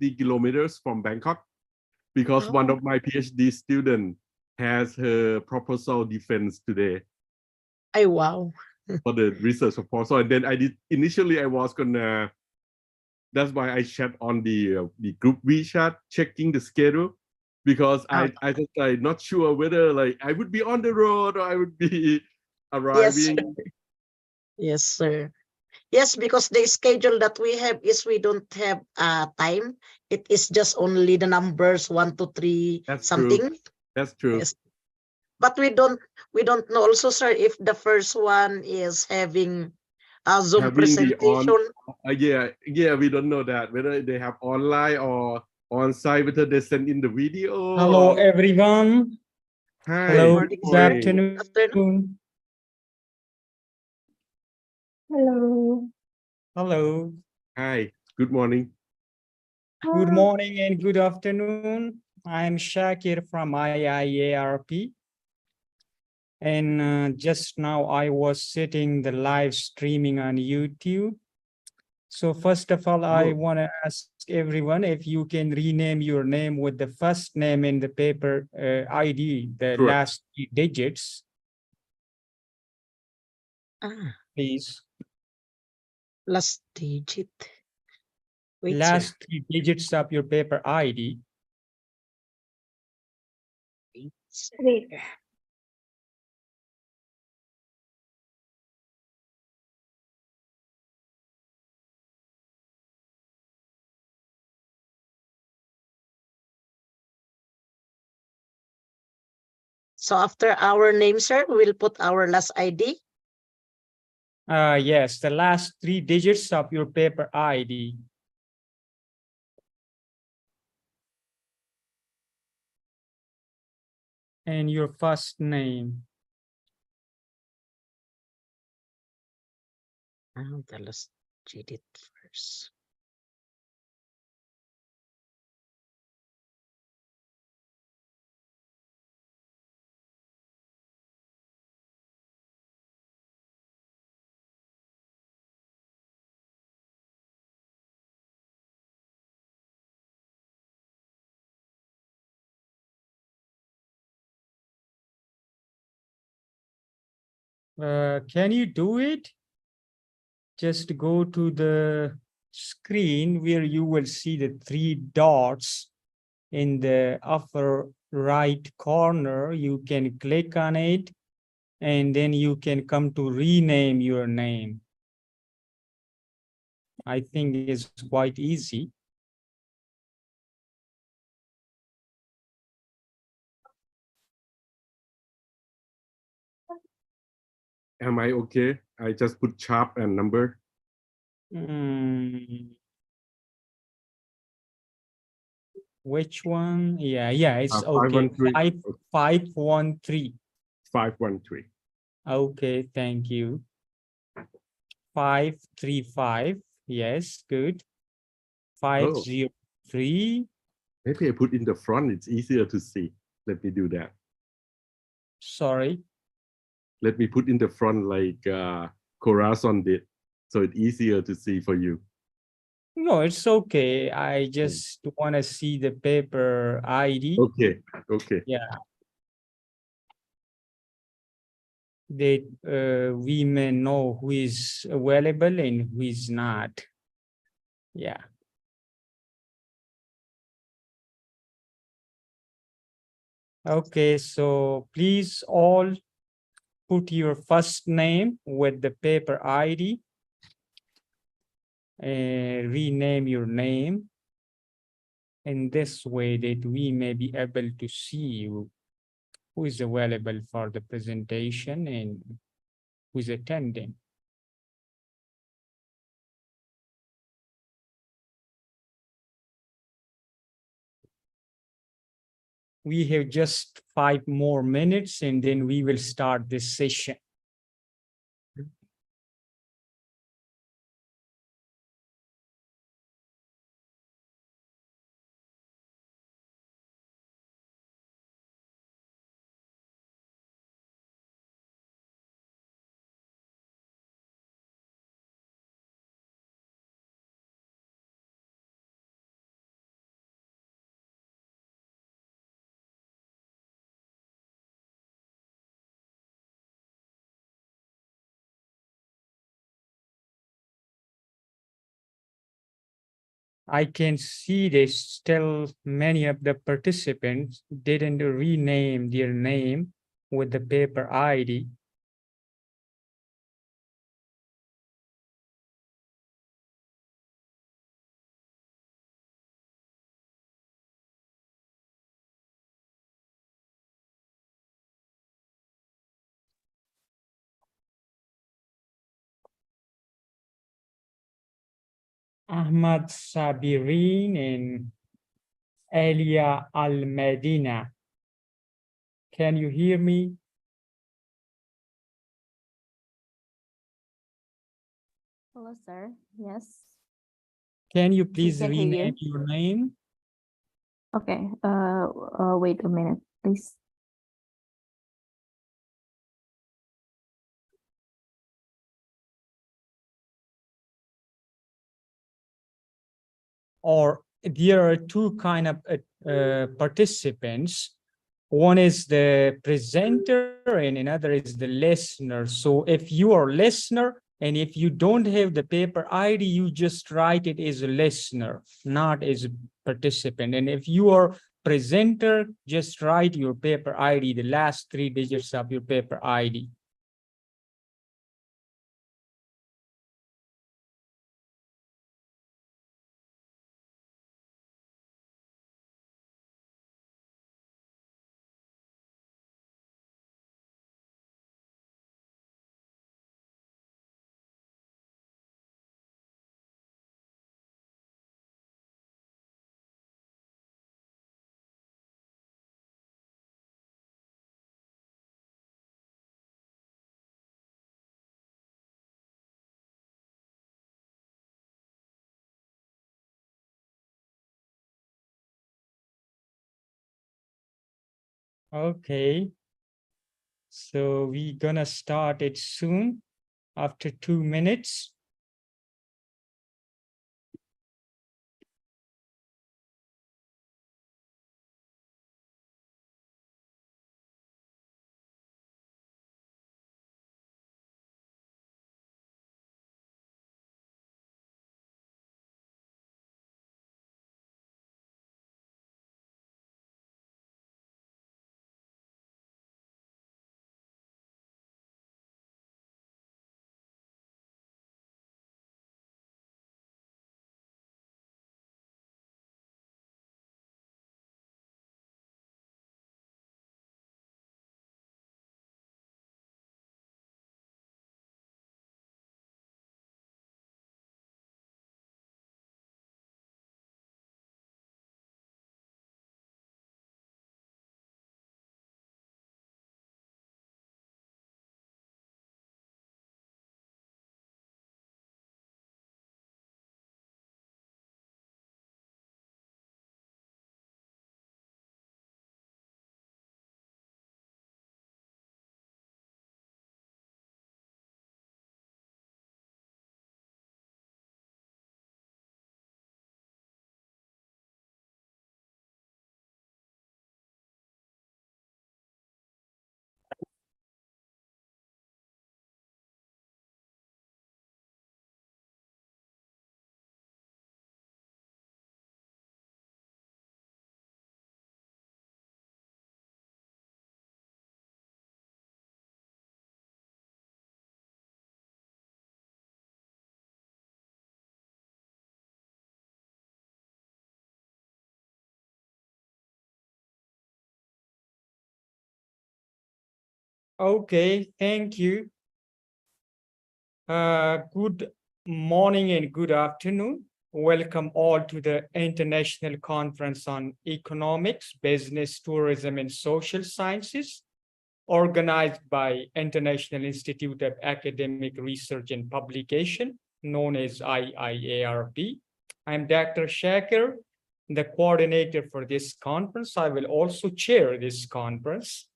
50 kilometers from Bangkok because one of my PhD students has her proposal defense today. Oh, wow. For the research proposal. And then I did, initially I was gonna, that's why I chat on the group WeChat, checking the schedule, because I just like not sure whether like I would be on the road or I would be arriving. Yes, sir. Yes, because the schedule that we have is we don't have time. It is just only the numbers 1 to 3 That's something. True. That's true. Yes. But we don't know also, sir, if the first one is having a Zoom presentation. Yeah, we don't know that whether they have online or on site, whether they send in the video. Hello, everyone. Hi. Hello, Morning, good afternoon. Hello. Hello. Hi, good morning. Good morning and good afternoon. I'm Shakir from Iiarp. And just now I was sitting the live streaming on YouTube. So first of all, I want to ask everyone if you can rename your name with the first name in the paper ID, the last 3 digits. Please. Last digit. Wait, last sir. 3 digits of your paper ID. Wait. So after our name, sir, we'll put our last ID. Yes, the last 3 digits of your paper ID. And your first name. The last digit first. Can you do it? Just go to the screen where you will see the 3 dots in the upper right corner. You can click on it and then you can come to rename your name. I think it's quite easy. Am I okay? I just put sharp and number. Which one? Yeah, it's okay. 513. 513. 513. Okay, thank you. 535. Yes, good. 503. Maybe I put in the front. It's easier to see. Let me do that. Sorry. Let me put in the front like Corazon did, so it's easier to see for you. No, it's okay. I just want to see the paper ID. Okay. Yeah. That we may know who is available and who is not. Yeah. Okay, so please all put your first name with the paper ID. Rename your name in this way that we may be able to see you who is available for the presentation and who is attending. We have just 5 more minutes and then we will start this session. I can see they still, many of the participants didn't rename their name with the paper ID. Ahmad Sabirin and Elia Al-Medina. Can you hear me? Hello, sir. Yes. Can you please can hear you. rename your name? Okay. Wait a minute, please. Or there are two kind of participants. One is the presenter and another is the listener. So if you are listener and if you don't have the paper ID, you just write it as a listener, not as a participant. And if you are presenter, just write your paper ID, the last 3 digits of your paper ID. Okay. So we're gonna start it soon after 2 minutes. Okay, thank you. Good morning and good afternoon. Welcome all to the International Conference on Economics, Business, Tourism, and Social Sciences, organized by International Institute of Academic Research and Publication, known as IIARP. I'm Dr. Shaker, the coordinator for this conference. I will also chair this conference.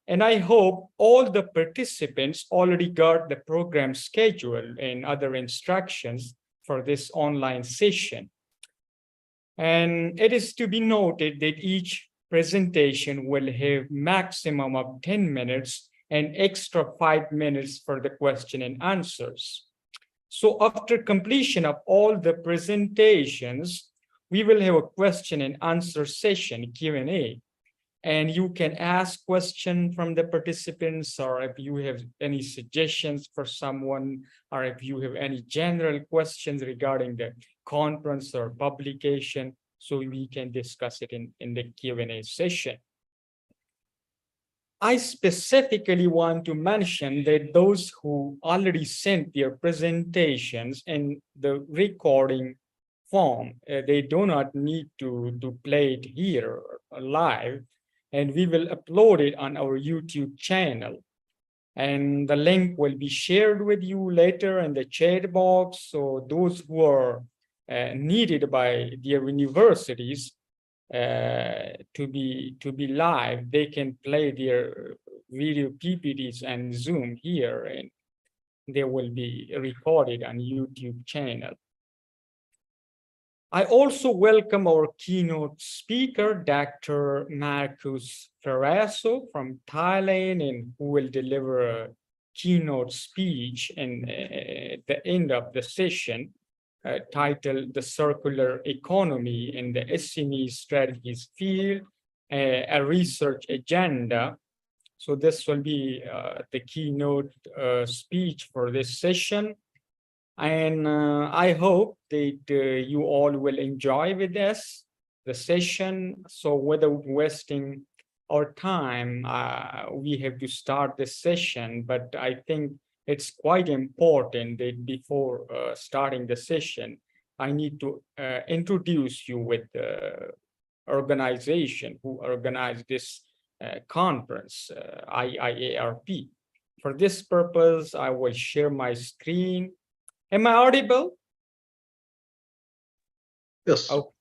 And I hope all the participants already got the program schedule and other instructions for this online session. And it is to be noted that each presentation will have maximum of 10 minutes and extra 5 minutes for the question and answers. So after completion of all the presentations, we will have a question and answer session, Q&A. And you can ask questions from the participants, or if you have any suggestions for someone, or if you have any general questions regarding the conference or publication, so we can discuss it in the Q&A session. I specifically want to mention that those who already sent their presentations in the recording form, they do not need to play it here live, and we will upload it on our YouTube channel. And the link will be shared with you later in the chat box. So those who are needed by their universities to be live, they can play their video PPTs and Zoom here, and they will be recorded on YouTube channel. I also welcome our keynote speaker, Dr. Marcus Ferraso from Thailand, and who will deliver a keynote speech in the end of the session, titled The Circular Economy in the SME Strategies Field, a Research Agenda. So this will be the keynote speech for this session. And I hope that you all will enjoy with us the session. So without wasting our time, we have to start the session, but I think it's quite important that before starting the session, I need to introduce you with the organization who organized this conference, Iiarp. For this purpose, I will share my screen. Am I audible? Yes. Oh,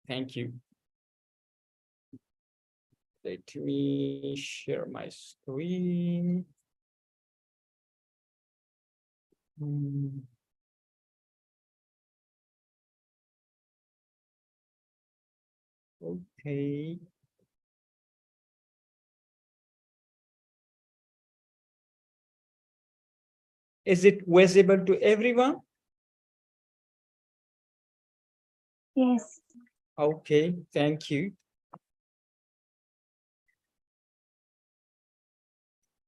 thank you. Let me share my screen. Okay. Is it visible to everyone? Yes. Okay, thank you.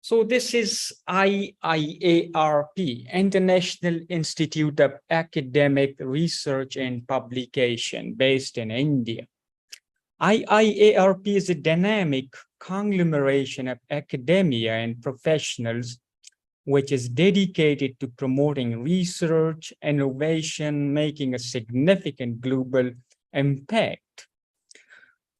So this is Iiarp, International Institute of Academic Research and Publication, based in India. Iiarp is a dynamic conglomeration of academia and professionals which is dedicated to promoting research, innovation, making a significant global impact.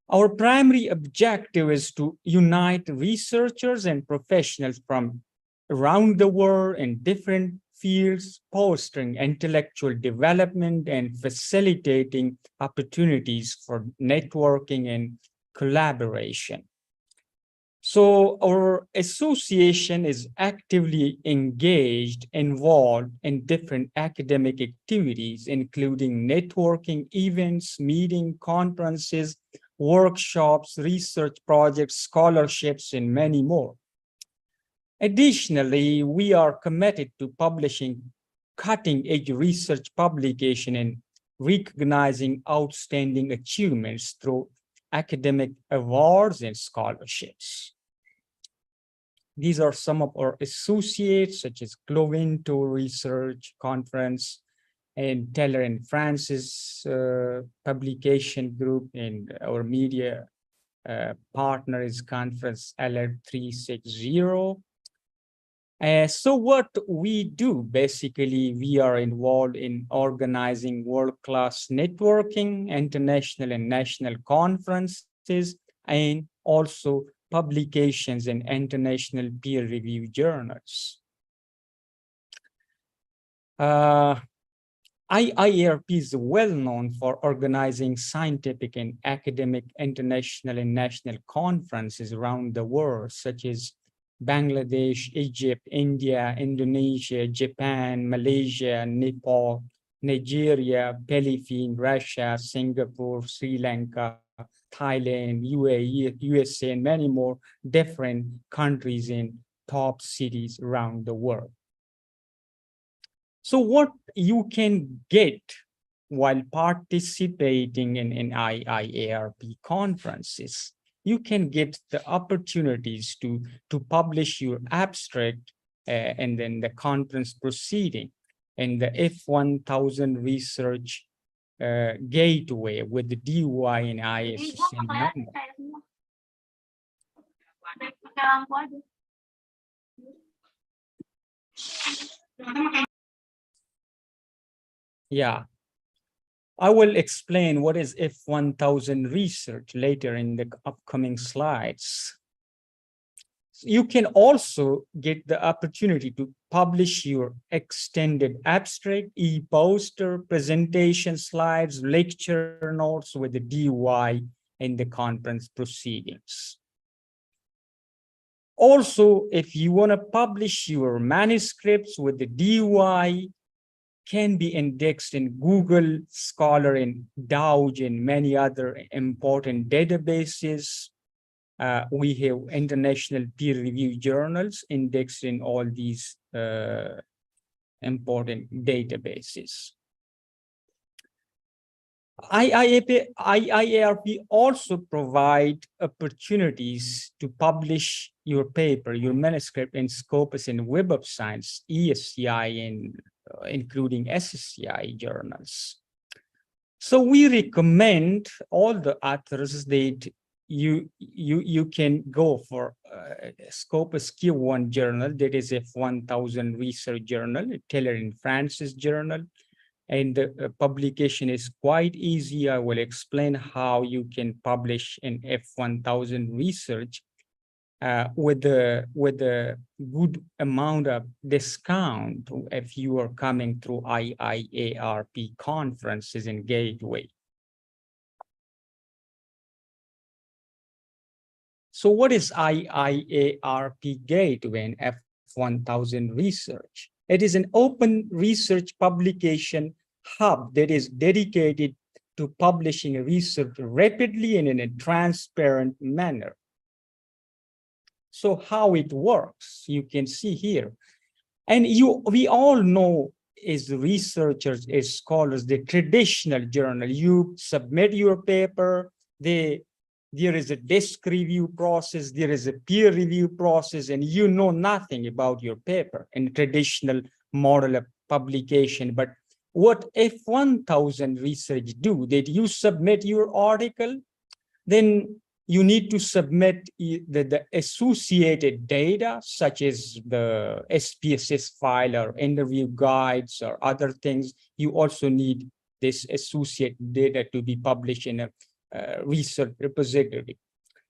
Our primary objective is to unite researchers and professionals from around the world in different fields, fostering intellectual development and facilitating opportunities for networking and collaboration. So our association is actively engaged, involved in different academic activities, including networking events, meetings, conferences, workshops, research projects, scholarships, and many more. Additionally, we are committed to publishing cutting-edge research publication and recognizing outstanding achievements through academic awards and scholarships. These are some of our associates, such as Clovento Research Conference and Taylor and Francis Publication Group, and our media partner is Conference Alert 360. So what we do, basically, we are involved in organizing world-class networking, international and national conferences, and also publications in international peer-reviewed journals. Iiarp is well known for organizing scientific and academic international and national conferences around the world, such as Bangladesh, Egypt, India, Indonesia, Japan, Malaysia, Nepal, Nigeria, Philippines, Russia, Singapore, Sri Lanka, Thailand, UAE, USA, and many more different countries in top cities around the world. So what you can get while participating in Iiarp conferences, you can get the opportunities to publish your abstract and then the conference proceeding and the F1000 Research gateway with the DUI and ISSN number. Yeah, I will explain what is F1000 Research later in the upcoming slides. You can also get the opportunity to publish your extended abstract, e-poster, presentation slides, lecture notes with the DUI in the conference proceedings. Also, if you want to publish your manuscripts with the DUI, can be indexed in Google Scholar and Douge and many other important databases. We have international peer-reviewed journals indexed in all these important databases. Iiarp also provide opportunities to publish your paper, your manuscript in Scopus and Web of Science, ESCI, and including SSCI journals. So we recommend all the authors that you can go for Scopus Q1 journal, that is F1000 Research journal, Taylor and Francis journal, and the publication is quite easy. I will explain how you can publish in F1000 Research with a good amount of discount if you are coming through Iiarp conferences and gateway. So what is Iiarp gateway and F1000 Research? It is an open research publication hub that is dedicated to publishing research rapidly and in a transparent manner. So how it works, you can see here. And we all know as researchers, as scholars, the traditional journal, you submit your paper, there is a desk review process, there is a peer review process, and you know nothing about your paper in traditional model of publication. But what F1000 Research do, that you submit your article, then you need to submit the associated data, such as the SPSS file or interview guides or other things. You also need this associated data to be published in a research repository.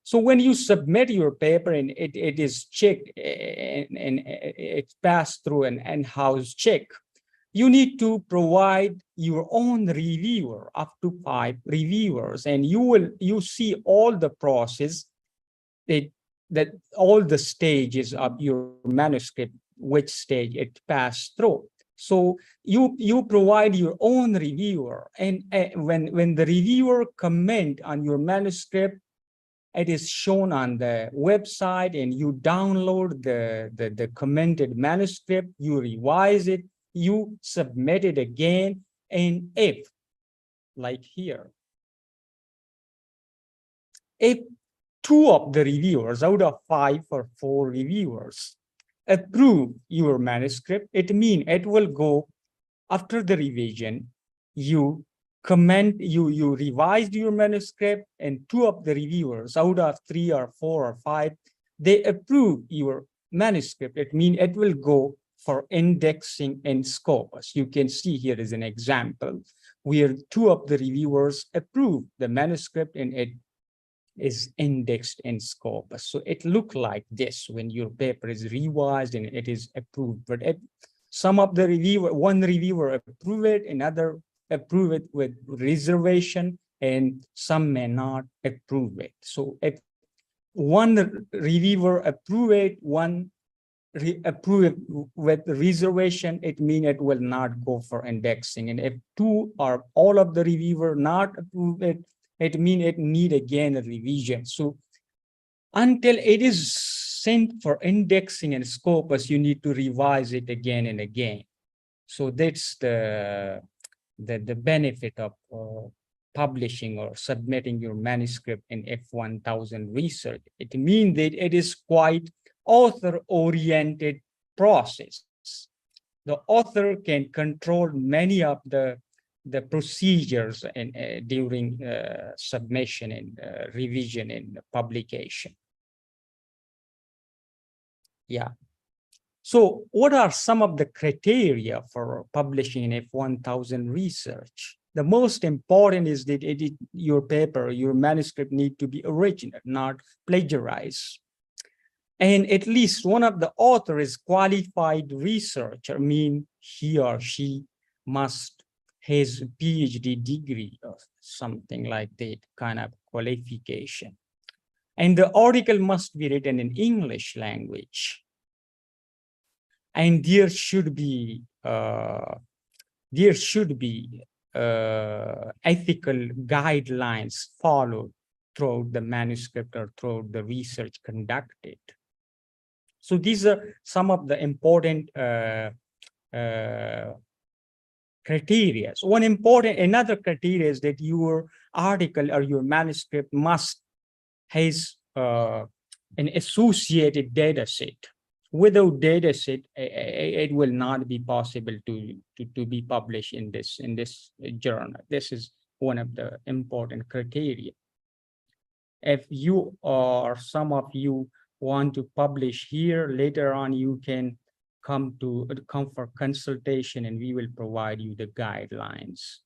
So when you submit your paper and it is checked and it's passed through an in-house check, you need to provide your own reviewer, up to 5 reviewers, and you see all the process that all the stages of your manuscript, which stage it passed through. So you provide your own reviewer, and when the reviewer comment on your manuscript, it is shown on the website, and you download the commented manuscript, you revise it, you submit it again, and if, like here, if 2 of the reviewers out of 5 or 4 reviewers approve your manuscript, it means it will go after the revision. You comment, you revised your manuscript, and 2 of the reviewers out of 3 or 4 or 5, they approve your manuscript. It means it will go for indexing in Scopus. You can see here is an example where 2 of the reviewers approve the manuscript and it is indexed in Scopus. So it looks like this when your paper is revised and it is approved. But some of the one reviewer approve it, another approve it with reservation, and some may not approve it. So if one reviewer approve it, one approve it with reservation, it means it will not go for indexing. And if 2 or all of the reviewer not approve it, it means it need again a revision. So until it is sent for indexing and Scopus, you need to revise it again and again. So that's the benefit of publishing or submitting your manuscript in F1000 Research. It means that it is quite author-oriented process. The author can control many of the procedures and during submission and revision and publication. Yeah. So what are some of the criteria for publishing in F1000 Research? The most important is that your paper, your manuscript need to be original, not plagiarized. And at least one of the author is qualified researcher, mean he or she must has a PhD degree or something like that kind of qualification. And the article must be written in English language. And there should be ethical guidelines followed throughout the manuscript or throughout the research conducted. So these are some of the important criteria. So another criteria is that your article or your manuscript must has an associated data set. Without data set, it will not be possible to be published in this journal. This is one of the important criteria. If you or some of you want to publish here, later on you can come for consultation and we will provide you the guidelines.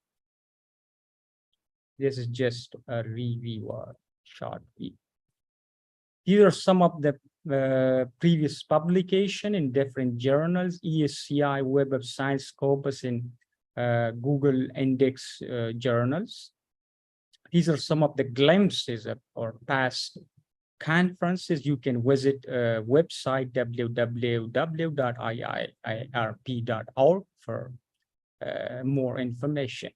This is just a review or short view. Here are some of the previous publication in different journals: ESCI, Web of Science, Scopus, and Google Index journals. These are some of the glimpses of our past conferences. You can visit website www.iiarp.org for more information.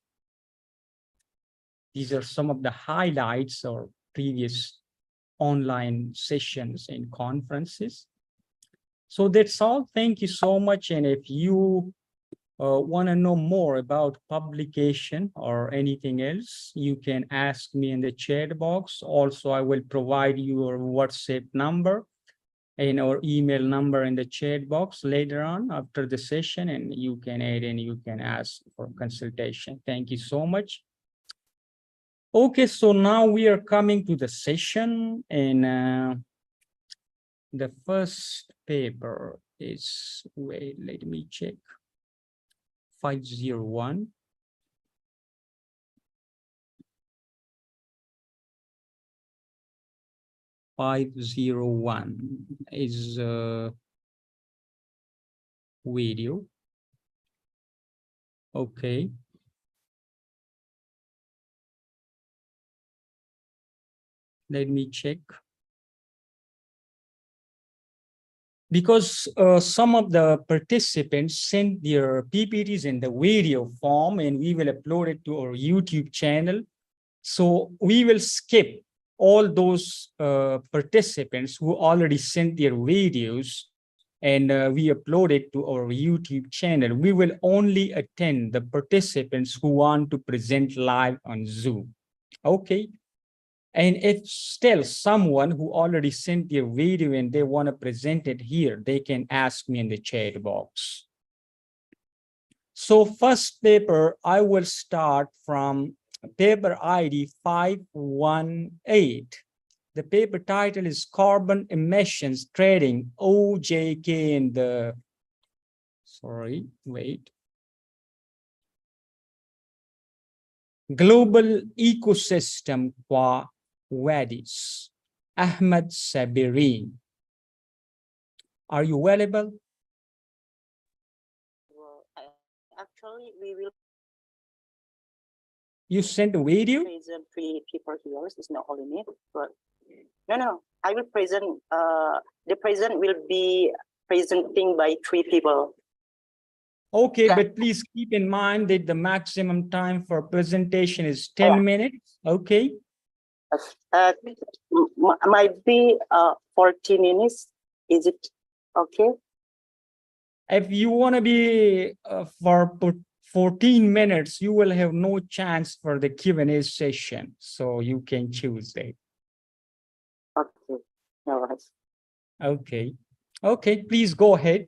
These are some of the highlights or previous online sessions and conferences. So that's all. Thank you so much. And if you want to know more about publication or anything else, you can ask me in the chat box. Also, I will provide you our WhatsApp number and our email number in the chat box later on after the session, and you can add and you can ask for consultation. Thank you so much. Okay, so now we are coming to the session, and the first paper is, wait, let me check, 501. Is video. Okay. Let me check. Because some of the participants sent their PPTs in the video form, and we will upload it to our YouTube channel. So we will skip all those participants who already sent their videos, and we upload it to our YouTube channel. We will only attend the participants who want to present live on Zoom. Okay. And if still someone who already sent their video and they want to present it here, they can ask me in the chat box. So first paper, I will start from paper ID 518. The paper title is Carbon Emissions Trading, OJK in the, sorry, wait. Global Ecosystem Qua Wadis, Ahmed Sabiri. Are you available? Well, actually, we will You sent a video? present 3 people here. It's not only me, but no. I will present. The present will be presenting by 3 people. Okay, Yeah. but please keep in mind that the maximum time for presentation is 10 minutes. Okay. Might be 40 minutes. Is it okay? If you want to be for 14 minutes, you will have no chance for the Q&A session. So you can choose that. Okay. No worries. Okay. Okay, please go ahead.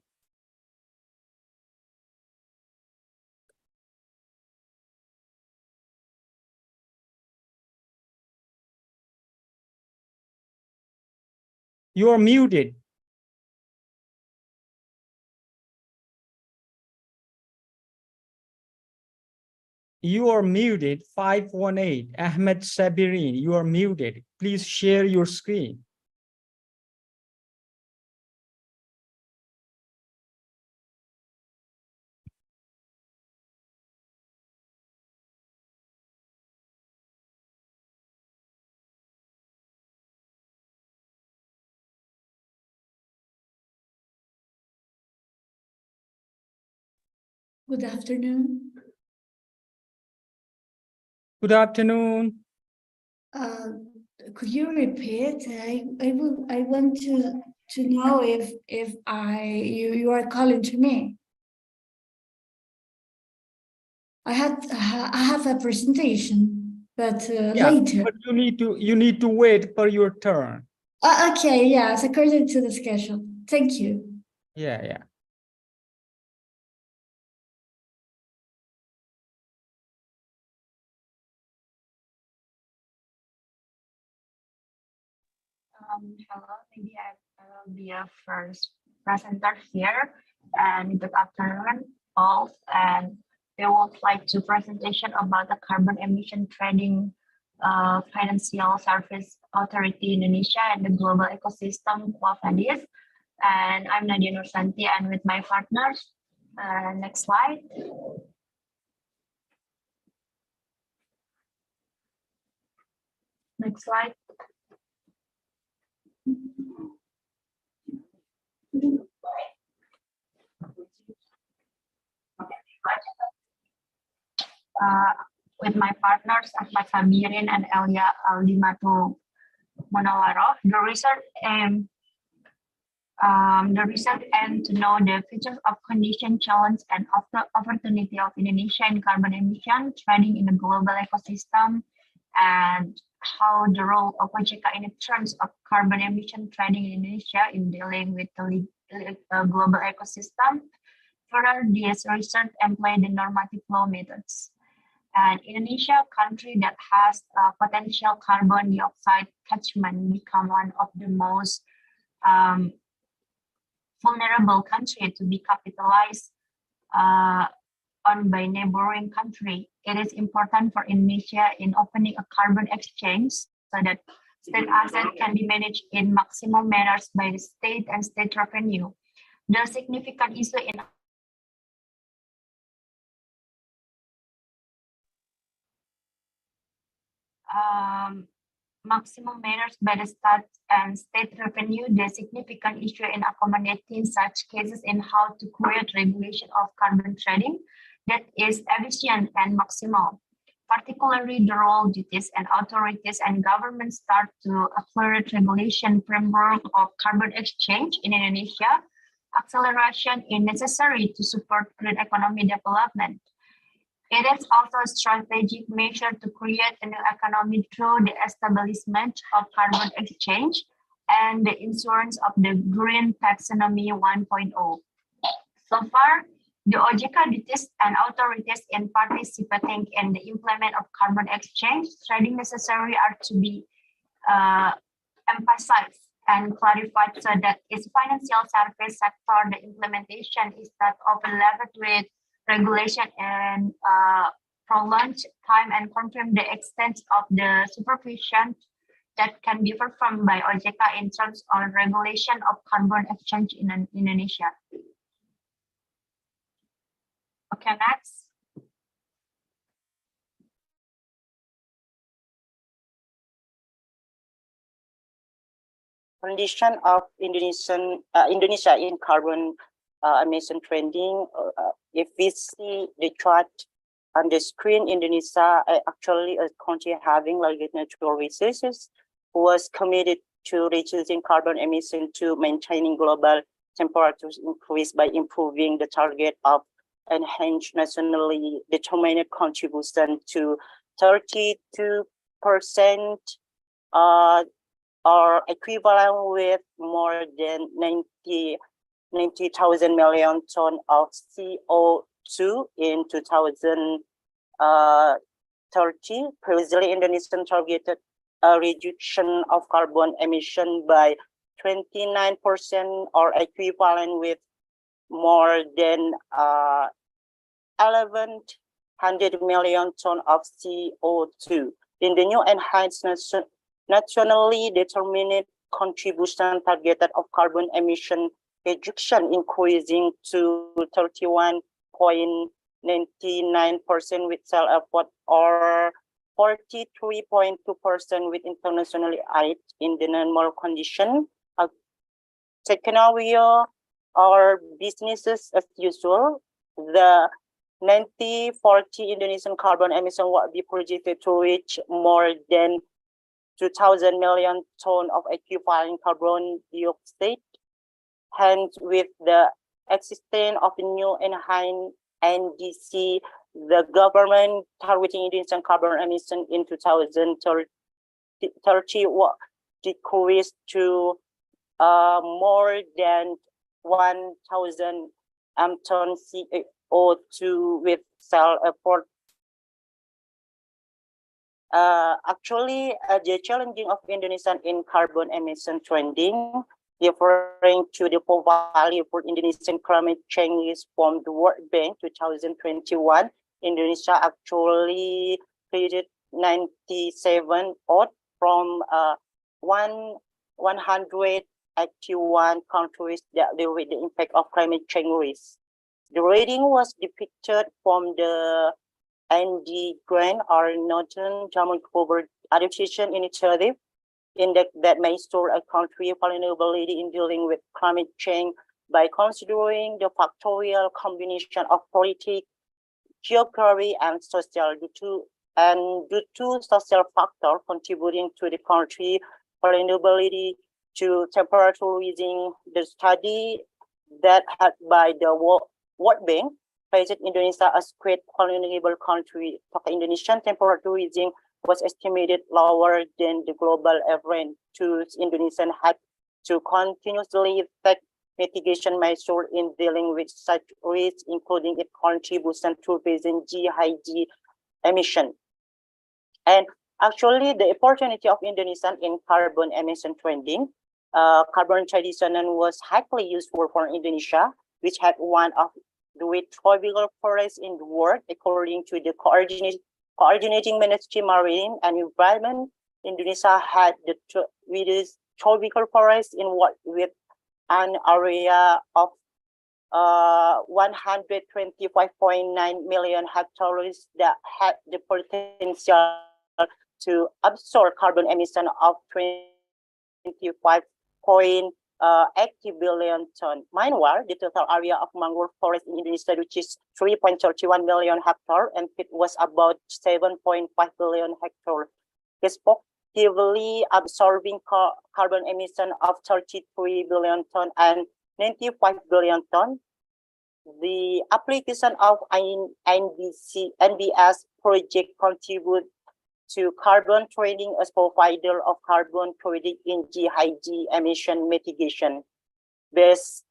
You are muted. You are muted, 518. Ahmed Sabirin, you are muted. Please share your screen. Good afternoon. Good afternoon. Could you repeat? I want to know if you are calling to me. I have a presentation, but later. But you need to wait for your turn. Okay, yes, according to the schedule. Thank you. Yeah. Hello, maybe I will be a first presenter here, and good afternoon all. And I would like to presentation about the carbon emission trading financial service authority Indonesia and the global ecosystem Quafadis. And I'm Nadia Nursanti, and with my partners. Next slide. Next slide. With my partners Ahmad Sabirin and Elia Aldimatu Munawaroh, the research aim to know the features of condition, challenge, and opportunity of Indonesia in carbon emission trading in the global ecosystem, and how the role of OJK in terms of carbon emission trading in Indonesia in dealing with the global ecosystem. Further, this research employed the normative flow methods. And Indonesia, country that has potential carbon dioxide catchment, become one of the most vulnerable country to be capitalized on by neighboring country. It is important for Indonesia in opening a carbon exchange so that state assets can be managed in maximum manners by the state and state revenue. The significant issue in maximum manners by the state and state revenue, the significant issue in accommodating such cases in how to create regulation of carbon trading that is efficient and maximal. Particularly, the role, duties, and authorities and governments start to accelerate regulation framework of carbon exchange in Indonesia. Acceleration is necessary to support green economy development. It is also a strategic measure to create a new economy through the establishment of carbon exchange and the insurance of the green taxonomy 1.0. So far, the OJK duties and authorities in participating in the implement of carbon exchange trading necessary are to be emphasized and clarified so that its financial service sector, the implementation is not overlapped with regulation and prolonged time and confirm the extent of the supervision that can be performed by OJK in terms of regulation of carbon exchange in Indonesia. Okay, next. Condition of Indonesia in carbon emission trading. If we see the chart on the screen, Indonesia actually a country having like natural resources, who was committed to reducing carbon emission to maintaining global temperatures increase by improving the target of enhanced nationally determined contribution to 32%, or equivalent with more than 90,000 million tons of CO2 in 2030. Previously, Indonesian targeted a reduction of carbon emission by 29%, or equivalent with more than 1,100 million tons of CO2. In the new enhanced nationally determined contribution targeted of carbon emission reduction increasing to 31.99% with self-effort, or 43.2% with internationally aid in the normal condition. Second scenario, our businesses as usual. The 2040 Indonesian carbon emission will be projected to reach more than 2,000 million tons of equivalent carbon dioxide. Hence, with the existence of the new enhanced NDC, the government targeting Indonesian carbon emission in 2030 will decrease to more than 1,000 tons CO2 with self-effort. Actually, the challenging of Indonesian in carbon emission trending, referring to the value for Indonesian climate change is from the World Bank 2021. Indonesia actually created 97 out from 181 countries that deal with the impact of climate change risk. The rating was depicted from the ND grant, or Northern German Global Adaptation Initiative, index that measures a country's vulnerability in dealing with climate change by considering the factorial combination of politics, geography, and social due to social factors contributing to the country vulnerability to temperature rising. The study that had by the World Bank placed Indonesia as great vulnerable country. Indonesian temperature rising was estimated lower than the global average. Indonesian had to continuously take mitigation measures in dealing with such risks, including its contribution to reducing GHG emission. And actually, the opportunity of Indonesia in carbon emission trending, carbon tradition was highly useful for Indonesia, which had one of the tropical forests in the world, according to the coordinating Ministry Marine and Environment. Indonesia had the widest tropical forest in what with an area of 125.9 million hectares that had the potential to absorb carbon emission of 25.80 billion tons. Meanwhile, the total area of mangrove forest in Indonesia, which is 3.31 million hectares, and it was about 7.5 billion hectares, respectively absorbing carbon emission of 33 billion tons and 95 billion tons. The application of NBS project contribute to carbon trading as provider of carbon credit in GHG emission mitigation. Based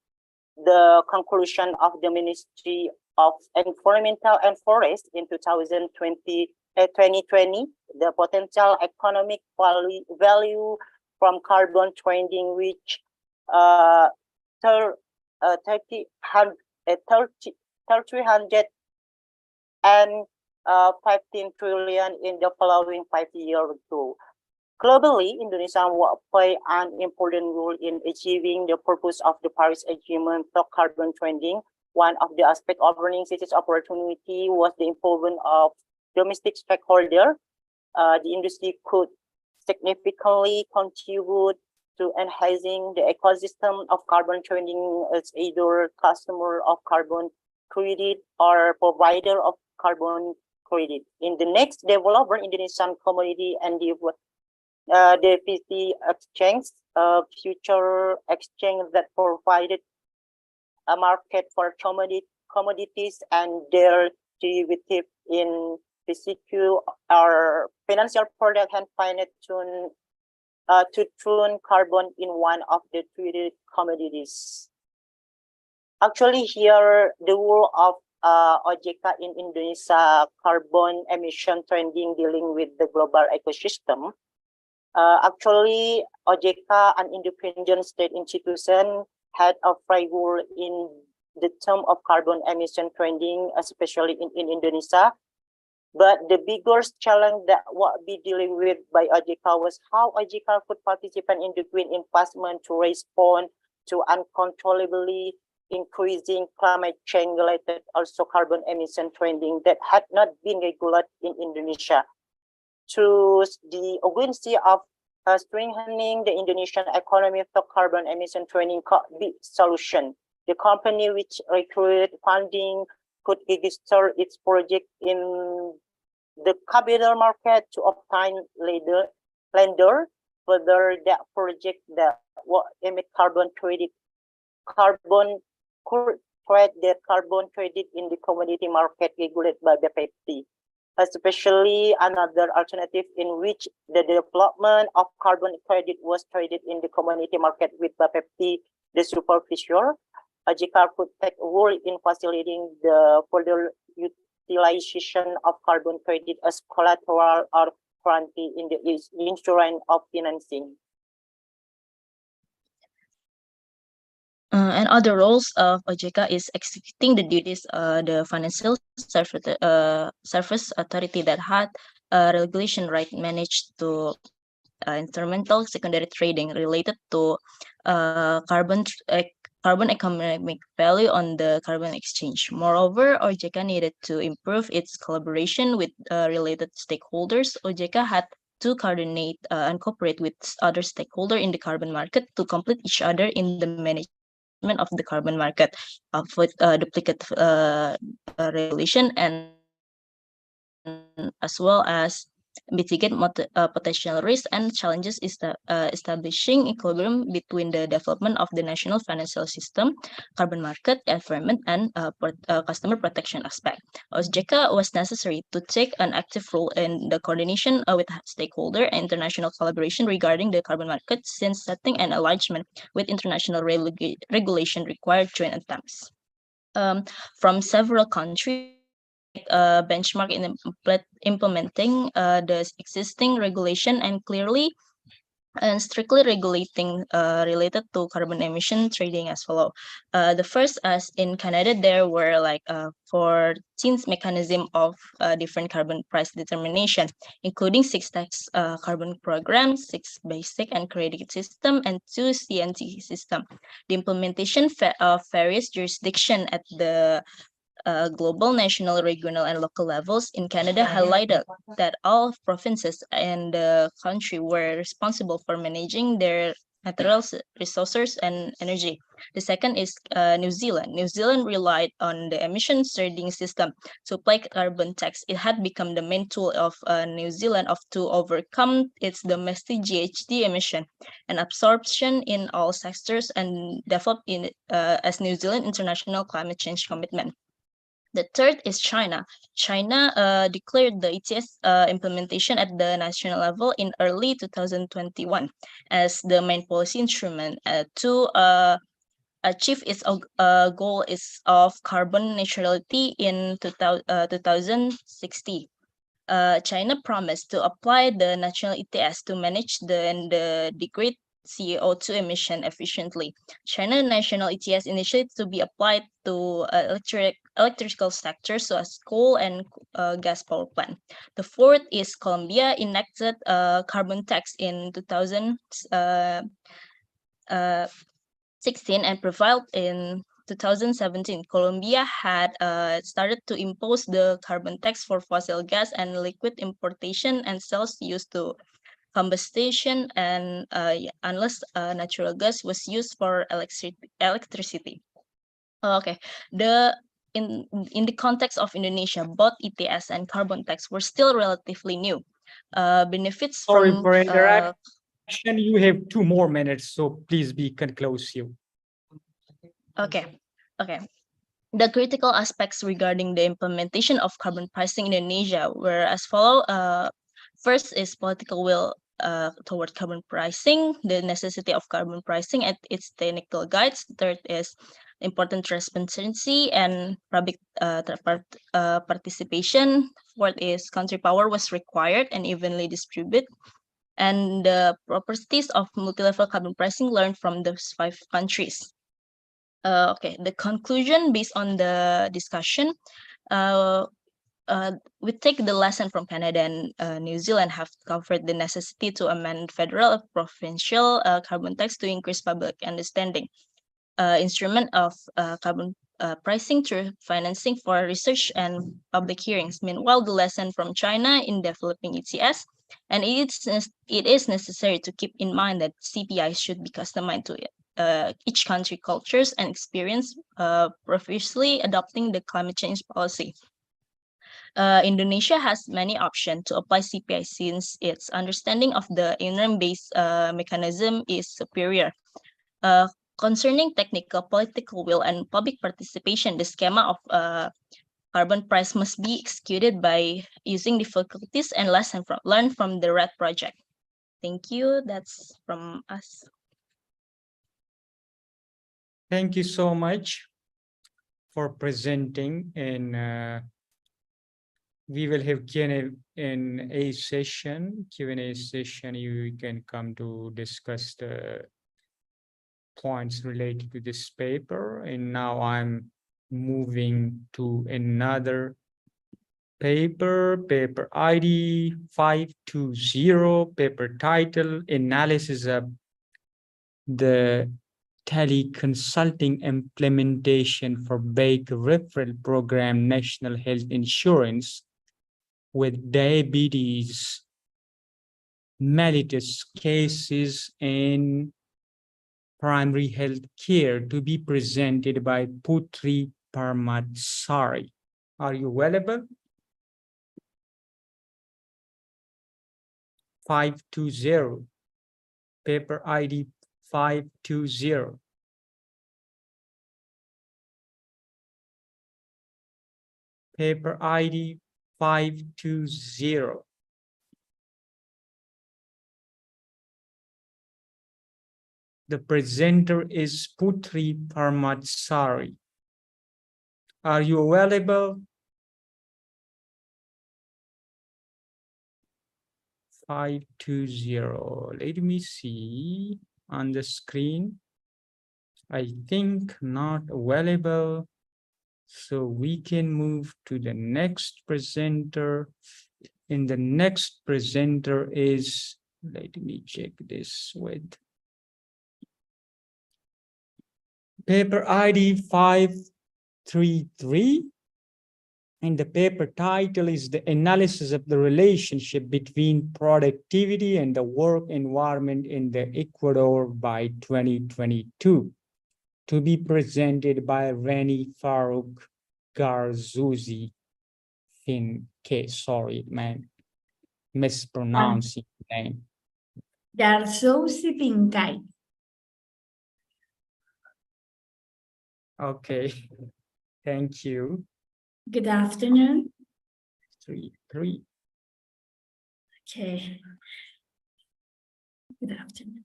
the conclusion of the Ministry of Environmental and Forest in 2020, the potential economic value from carbon trading reached 15 trillion in the following 5 years ago. Globally, Indonesia will play an important role in achieving the purpose of the Paris Agreement of carbon trading. One of the aspects of running cities opportunity was the involvement of domestic stakeholders. The industry could significantly contribute to enhancing the ecosystem of carbon trading as either customer of carbon credit or provider of carbon credit. In the next developer, Indonesian Commodity and the PC exchange, future exchange that provided market for commodities and their derivative in PCQ or financial product and finite to tune carbon in one of the traded commodities. Actually, here the role of OJK in Indonesia carbon emission trending dealing with the global ecosystem. Actually, OJK, an independent state institution, had a free role in the term of carbon emission trending, especially in Indonesia. But the biggest challenge that what be dealing with by OJK was how OJK could participate in the green investment to respond to uncontrollably increasing climate change related also carbon emission trending that had not been regulated in Indonesia. To the urgency of strengthening the Indonesian economy through carbon emission trending could be solution. The company which recruited funding could register its project in the capital market to obtain lender. Further, that project that will emit carbon credit, the carbon credit in the commodity market regulated by BPPT. Especially another alternative in which the development of carbon credit was traded in the commodity market with BPPT, the supervisor. OJK could take a role in facilitating the further utilization of carbon credit as collateral or guarantee in the instrument of financing. And other roles of OJK is executing the duties of the financial service authority that had regulation right managed to instrumental secondary trading related to carbon economic value on the carbon exchange. Moreover, OJK needed to improve its collaboration with related stakeholders. OJK had to coordinate and cooperate with other stakeholders in the carbon market to complete each other in the management of the carbon market with duplicate regulation and as well as mitigate potential risks and challenges establishing equilibrium between the development of the national financial system, carbon market, environment, and customer protection aspect. OJK was necessary to take an active role in the coordination with stakeholder and international collaboration regarding the carbon market, since setting an alignment with international regulation required joint attempts from several countries. Benchmark in implementing the existing regulation and clearly and strictly regulating related to carbon emission trading as follow. The first, as in Canada, there were like 14 mechanism of different carbon price determination, including 6 tax carbon programs, 6 basic and credit system, and 2 CNT system. The implementation of various jurisdictions at the global, national, regional, and local levels in Canada highlighted that all provinces in the country were responsible for managing their natural resources and energy. The second is New Zealand. New Zealand relied on the emissions trading system to apply carbon tax. It had become the main tool of New Zealand to overcome its domestic GHG emission and absorption in all sectors and develop in as New Zealand international climate change commitment. The third is China. China declared the ETS implementation at the national level in early 2021 as the main policy instrument to achieve its goal of carbon neutrality in 2060. China promised to apply the national ETS to manage the degrade CO2 emission efficiently. China national ETS initiated to be applied to electrical sectors such as coal and gas power plant. The fourth is Colombia enacted carbon tax in 2016 and prevailed in 2017. Colombia had started to impose the carbon tax for fossil gas and liquid importation and sales used to combustion and unless natural gas was used for electricity. Okay, in the context of Indonesia, both ETS and carbon tax were still relatively new. Benefits Sorry from for interaction. You have 2 more minutes, so please be close you. Okay. Okay. The critical aspects regarding the implementation of carbon pricing in Indonesia were as follow. First is political will toward carbon pricing, the necessity of carbon pricing and its technical guides. Third is important transparency and public participation. Fourth is country power was required and evenly distributed. And the properties of multi-level carbon pricing learned from those 5 countries. Okay, the conclusion based on the discussion, we take the lesson from Canada and New Zealand have covered the necessity to amend federal and provincial carbon tax to increase public understanding. Instrument of carbon pricing through financing for research and public hearings. Meanwhile, the lesson from China in developing ETS, and it is necessary to keep in mind that CPI should be customized to each country cultures and experience previously adopting the climate change policy. Indonesia has many options to apply CPI since its understanding of the interim-based mechanism is superior. Concerning technical, political will, and public participation, the schema of carbon price must be executed by using difficulties and lessons learned from the RED project. Thank you. That's from us. Thank you so much for presenting, and we will have Q&A session. Q&A session, you can come to discuss the points related to this paper. And now I'm moving to another paper ID 520, paper title, Analysis of the Teleconsulting Implementation for Baker Referral Program National Health Insurance with Diabetes mellitus cases in primary health care, to be presented by Putri Parmatsari. Are you available? 520, paper ID 520. Paper ID 520. The presenter is Putri Parmatsari. Are you available? 520. Let me see on the screen. I think not available. So we can move to the next presenter. And the next presenter is, let me check this with paper ID 533. And the paper title is The Analysis of the Relationship Between Productivity and the Work Environment in the Ecuador by 2022. To be presented by Reni Farouk Garzouzi Finke. Sorry, man, mispronouncing the name. Garzouzi Pinkai. Okay, thank you. Good afternoon. 3. Okay. Good afternoon.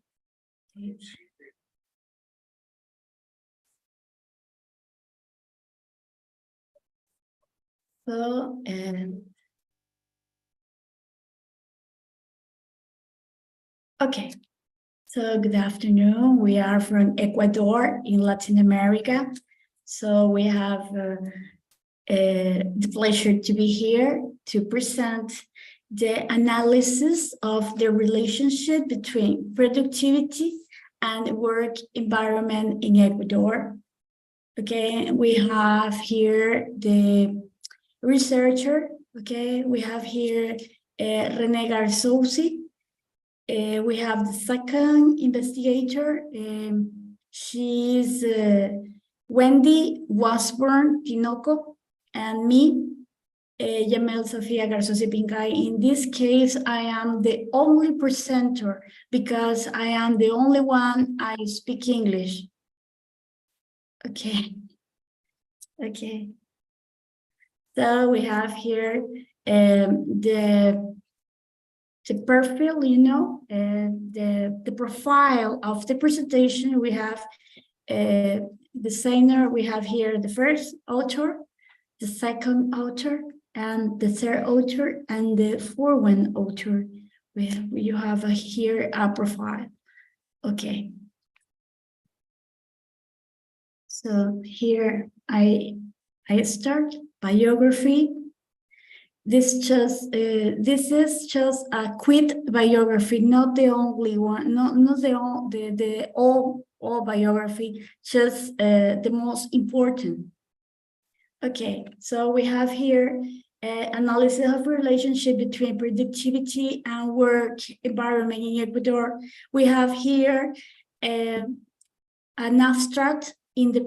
So, okay. So good afternoon. We are from Ecuador in Latin America. So we have the pleasure to be here to present the analysis of the relationship between productivity and work environment in Ecuador. Okay, we have here the researcher. Okay, we have here Rene Garzouzi. We have the second investigator. She's Wendy Wasburn Tinoco, and me, Yamel Sofia Garzouzi Pinkai. In this case, I am the only presenter because I am the only one I speak English. Okay. Okay. So we have here the profile, you know, the profile of the presentation. We have designer. We have here the first author, the second author, and the third author, and the fourth author. You have here a profile. Okay. So here I start biography. This is just a quick biography, not the only one, not the all biography, just the most important. Okay, so we have here analysis of relationship between productivity and work environment in Ecuador. We have here an abstract in the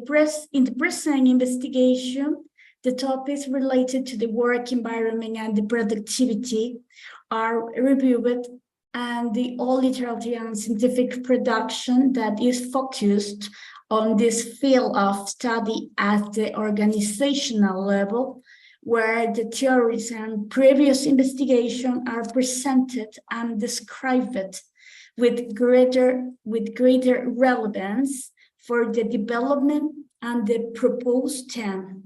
present investigation. The topics related to the work environment and the productivity are reviewed, and the all literary and scientific production that is focused on this field of study at the organizational level, where the theories and previous investigation are presented and described with greater relevance for the development and the proposed theme.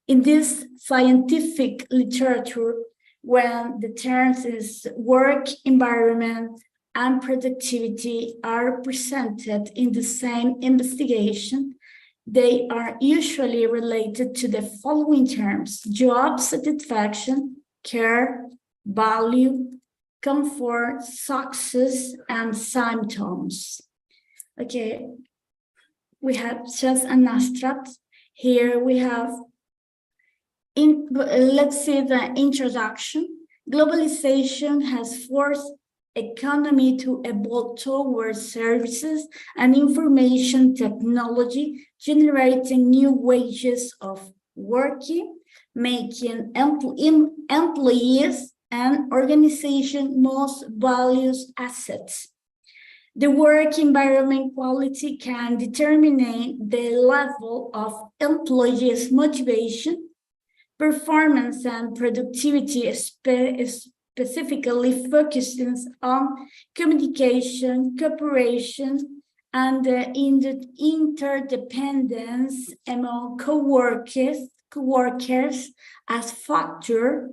In this scientific literature, when the terms is work environment and productivity are presented in the same investigation, they are usually related to the following terms: job satisfaction, care, value, comfort, success, and symptoms. Okay, we have just an abstract. Here we have let's see the introduction. Globalization has forced economy to evolve towards services and information technology, generating new ways of working, making employees and organization most valued assets. The work environment quality can determine the level of employees' motivation, performance, and productivity, specifically focusing on communication, cooperation, and the interdependence among co-workers as factor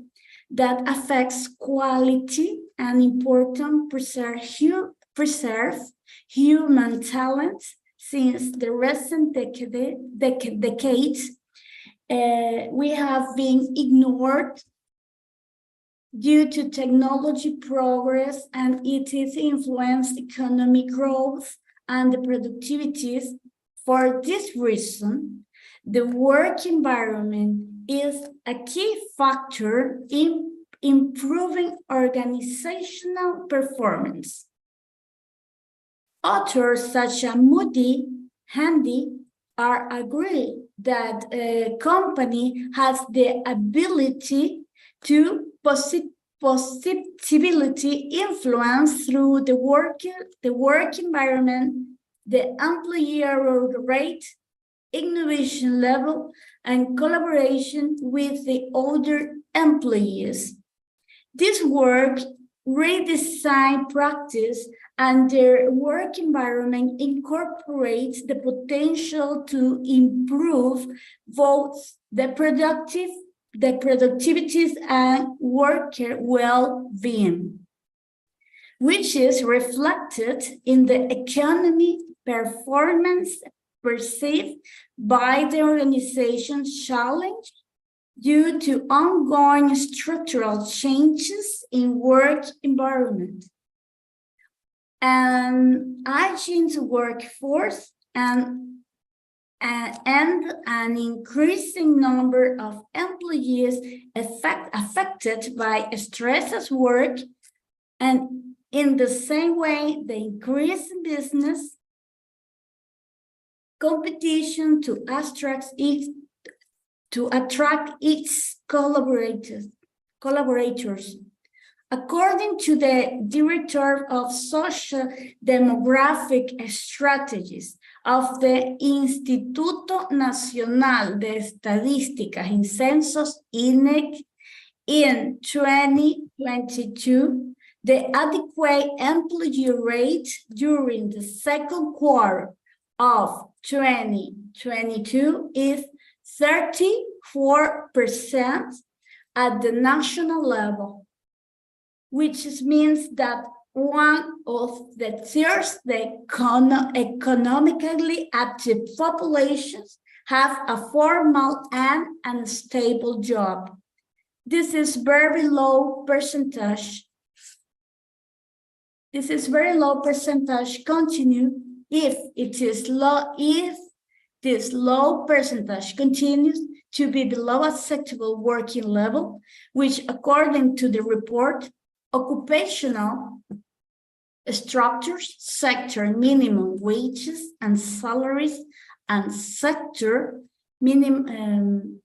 that affects quality and important preserve human talent. Since the recent decades, we have been ignored due to technology progress and it has influenced economic growth and the productivities. For this reason, the work environment is a key factor in improving organizational performance. Authors such as Moody, Handy are agree that a company has the ability to positively influence through the work environment, the employee rate, innovation level, and collaboration with the other employees. This work redesign practice and their work environment incorporates the potential to improve both the productivities and worker well-being, which is reflected in the economy performance perceived by the organization's challenge due to ongoing structural changes in work environment and aging workforce and an increasing number of employees affected by stress at work, and in the same way the increase in business competition to attract its collaborators. According to the Director of Social Demographic Strategies of the Instituto Nacional de Estadísticas y Censos, INEC, in 2022, the adequate employee rate during the second quarter of 2022 is 34% at the national level, which means that one of the thirds the economically active populations have a formal and unstable job. This is very low percentage. This is very low percentage continue if this low percentage continues to be below acceptable working level, which according to the report, occupational structures, sector minimum wages and salaries, and sector minimum.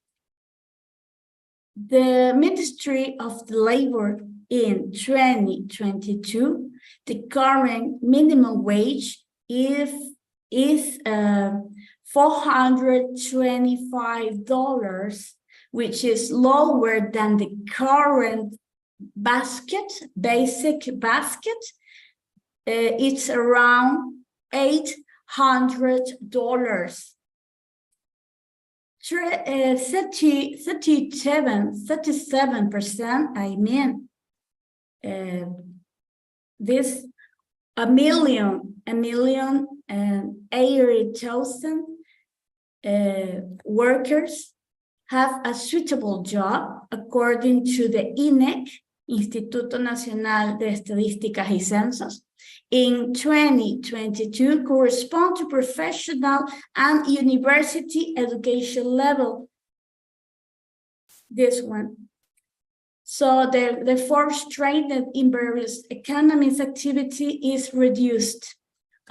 The Ministry of Labor in 2022, the current minimum wage is $425, which is lower than the current basic basket. It's around $800. 37%, I mean, this 1,080,000 workers have a suitable job according to the INEC, Instituto Nacional de Estadísticas y Censos, in 2022 correspond to professional and university education level. This one. So the force trained in various economies activity is reduced.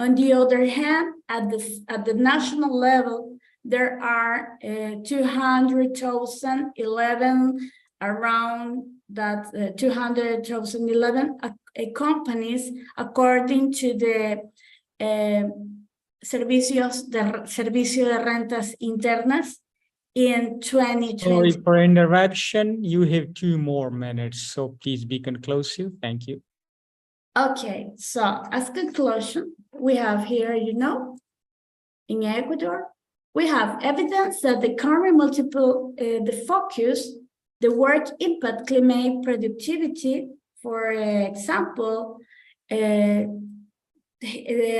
On the other hand, at the national level, there are 200,011 around that 200,011 companies according to the Servicio de Rentas Internas in 2020. Sorry for interruption. You have 2 more minutes, so please be conclusive. Thank you. Okay, so as conclusion, we have here, in Ecuador, we have evidence that the current the focus, the work impact climate productivity, for example, the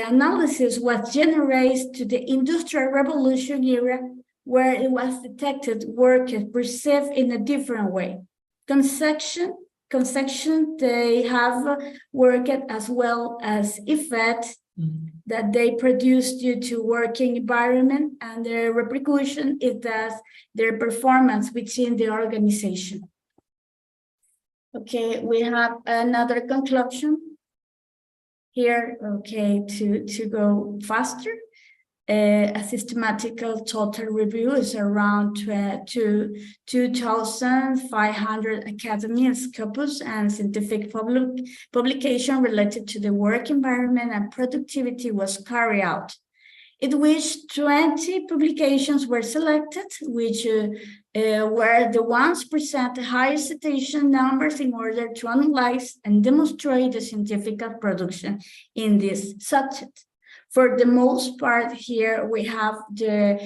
analysis was generated to the Industrial Revolution era, where it was detected workers perceived in a different way. Conception, they have worked as well as effect that they produce due to working environment, and their repercussion is that their performance within the organization. Okay, we have another conclusion here, okay, to go faster. A systematical total review is around 2,500 academic scopus and scientific publication related to the work environment and productivity was carried out, in which 20 publications were selected, which were the ones present the highest citation numbers in order to analyze and demonstrate the scientific production in this subject. For the most part, here we have the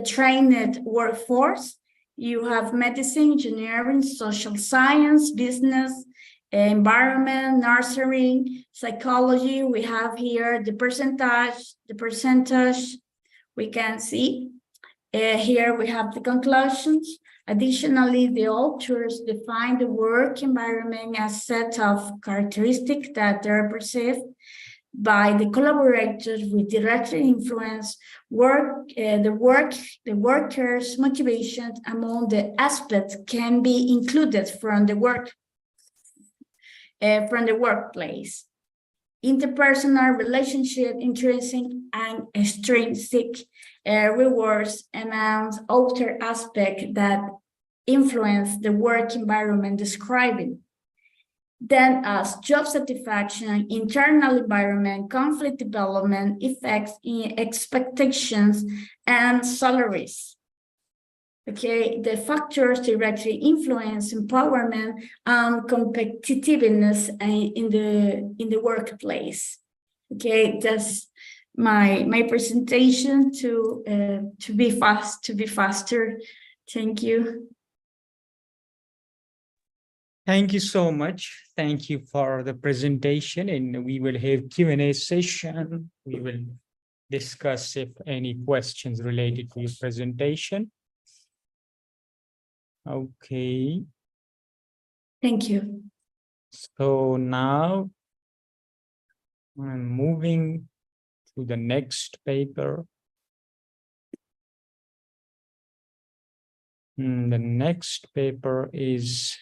trained workforce. You have medicine, engineering, social science, business, environment, nursing, psychology. We have here the percentage we can see. Here we have the conclusions. Additionally, the authors define the work environment as a set of characteristics that are perceived by the collaborators with direct influence the workers' motivation among the aspects can be included from the workplace. Interpersonal relationship, intrinsic and extrinsic rewards among outer aspects that influence the work environment describing. Then as job satisfaction, internal environment, conflict development, effects in expectations, and salaries. Okay, the factors directly influence empowerment and competitiveness in the workplace. Okay, that's my presentation to be faster. Thank you. Thank you so much. Thank you for the presentation, and we will have Q&A session. We will discuss if any questions related to your presentation. Okay. Thank you. So now I'm moving to the next paper. The next paper is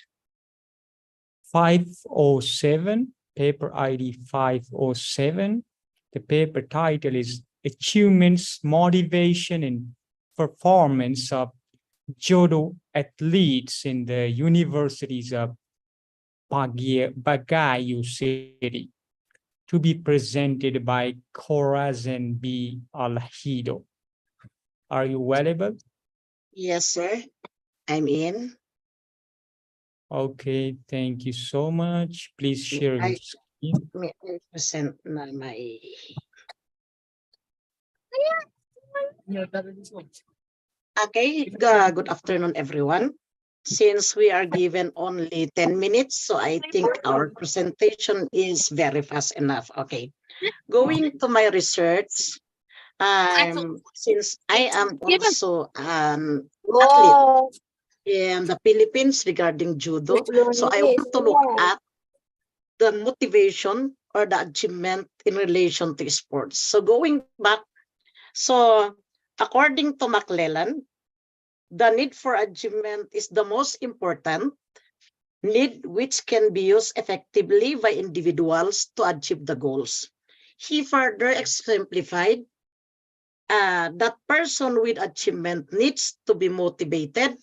507, paper ID 507. The paper title is Achievements, Motivation, and Performance of Judo Athletes in the Universities of Baguio City, to be presented by Corazon B. Alhido. Are you available? Yes, sir. I'm in. Okay, thank you so much. Please share your screen. May I present na my... Okay, good afternoon, everyone. Since we are given only 10 minutes, so I think our presentation is very fast enough. Okay, going to my research, since I am also an athlete in the Philippines regarding judo, so I want to look at the motivation or the achievement in relation to sports. So going back, so according to McClellan, the need for achievement is the most important need which can be used effectively by individuals to achieve the goals. He further exemplified that person with achievement needs to be motivated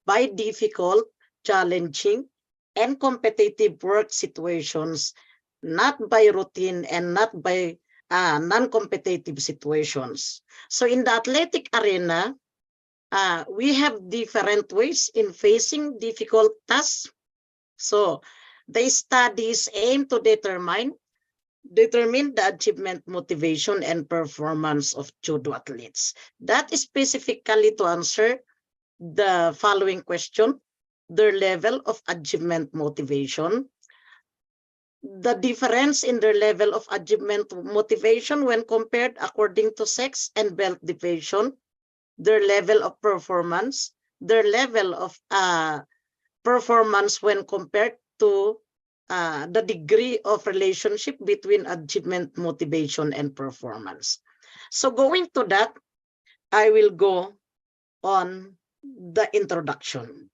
by difficult, challenging, and competitive work situations, not by routine and not by non-competitive situations. So in the athletic arena, we have different ways in facing difficult tasks. So the studies aim to determine the achievement, motivation, and performance of judo athletes. That is specifically to answer the following question: their level of achievement motivation, the difference in their level of achievement motivation when compared according to sex and belt division, their level of performance, their level of performance when compared to the degree of relationship between achievement, motivation, and performance. So going to that, I will go on the introduction.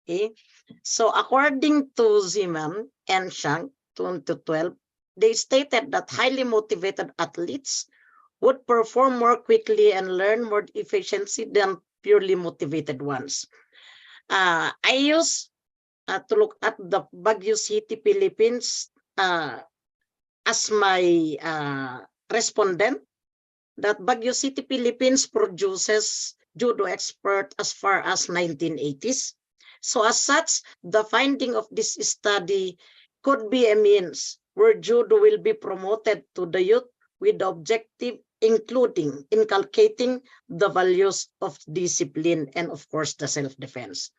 Okay, so according to Zeman and Shank, 2012, they stated that highly motivated athletes would perform more quickly and learn more efficiency than purely motivated ones. I use to look at the Baguio City, Philippines as my respondent, that Baguio City, Philippines produces judo expert as far as 1980s. So as such, the finding of this study could be a means where judo will be promoted to the youth with the objective including inculcating the values of discipline and of course the self-defense.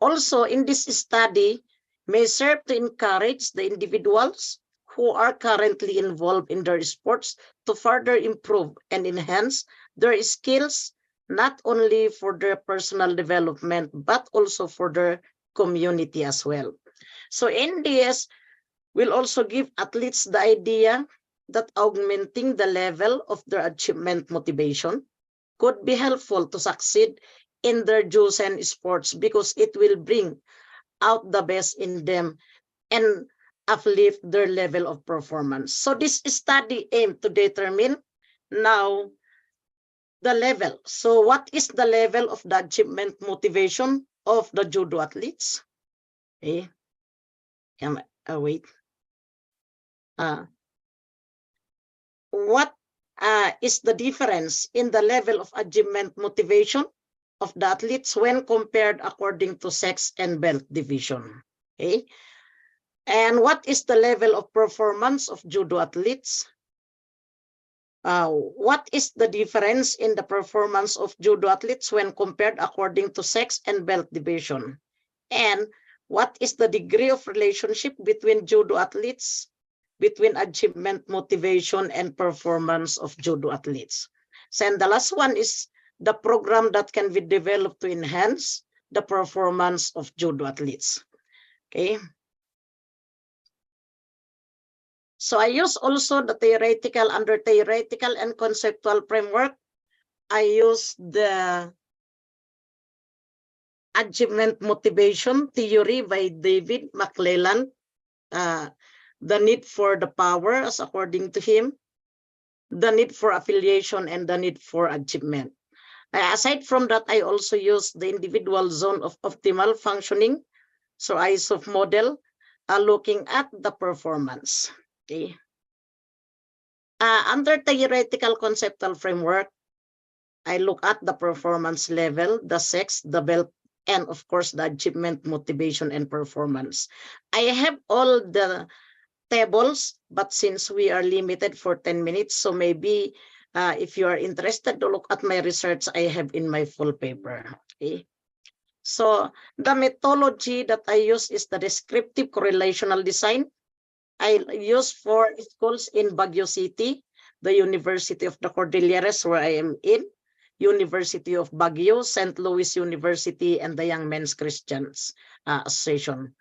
Also in this study may serve to encourage the individuals who are currently involved in their sports to further improve and enhance their skills, not only for their personal development, but also for their community as well. So NDS will also give athletes the idea that augmenting the level of their achievement motivation could be helpful to succeed in their chosen sports because it will bring out the best in them and uplift their level of performance. So this study aimed to determine now the level. So what is the level of the achievement motivation of the judo athletes? Okay. Wait. What is the difference in the level of achievement motivation of the athletes when compared according to sex and belt division? Okay. And what is the level of performance of judo athletes? What is the difference in the performance of judo athletes when compared according to sex and belt division? And what is the degree of relationship between judo athletes, between achievement, motivation, and performance of judo athletes? So, and the last one is the program that can be developed to enhance the performance of judo athletes. Okay. So I use also the theoretical, under theoretical and conceptual framework, I use the achievement motivation theory by David McClelland, the need for the power as according to him, the need for affiliation, and the need for achievement. Aside from that, I also use the individual zone of optimal functioning, so ISOF model, looking at the performance. Okay. Under theoretical conceptual framework, I look at the performance level, the sex, the belt, and of course the achievement, motivation, and performance. I have all the tables, but since we are limited for 10 minutes, so maybe if you are interested to look at my research, I have in my full paper. Okay. So the methodology that I use is the descriptive correlational design. I use for schools in Baguio City, the University of the Cordilleras, where I am in, University of Baguio, St. Louis University, and the Young Men's Christians Association.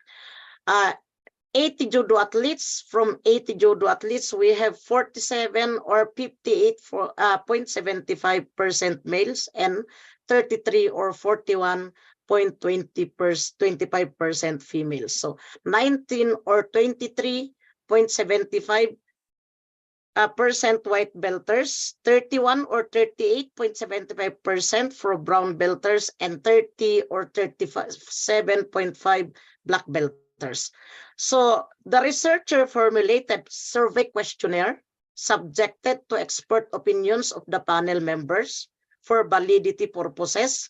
80 judo athletes. From 80 judo athletes, we have 47 or 58.75% males and 33 or 41.25% females. So 19 or 23.75% white belters, 31 or 38.75% for brown belters, and 30 or 37.5 black belters. So the researcher formulated survey questionnaire subjected to expert opinions of the panel members for validity purposes,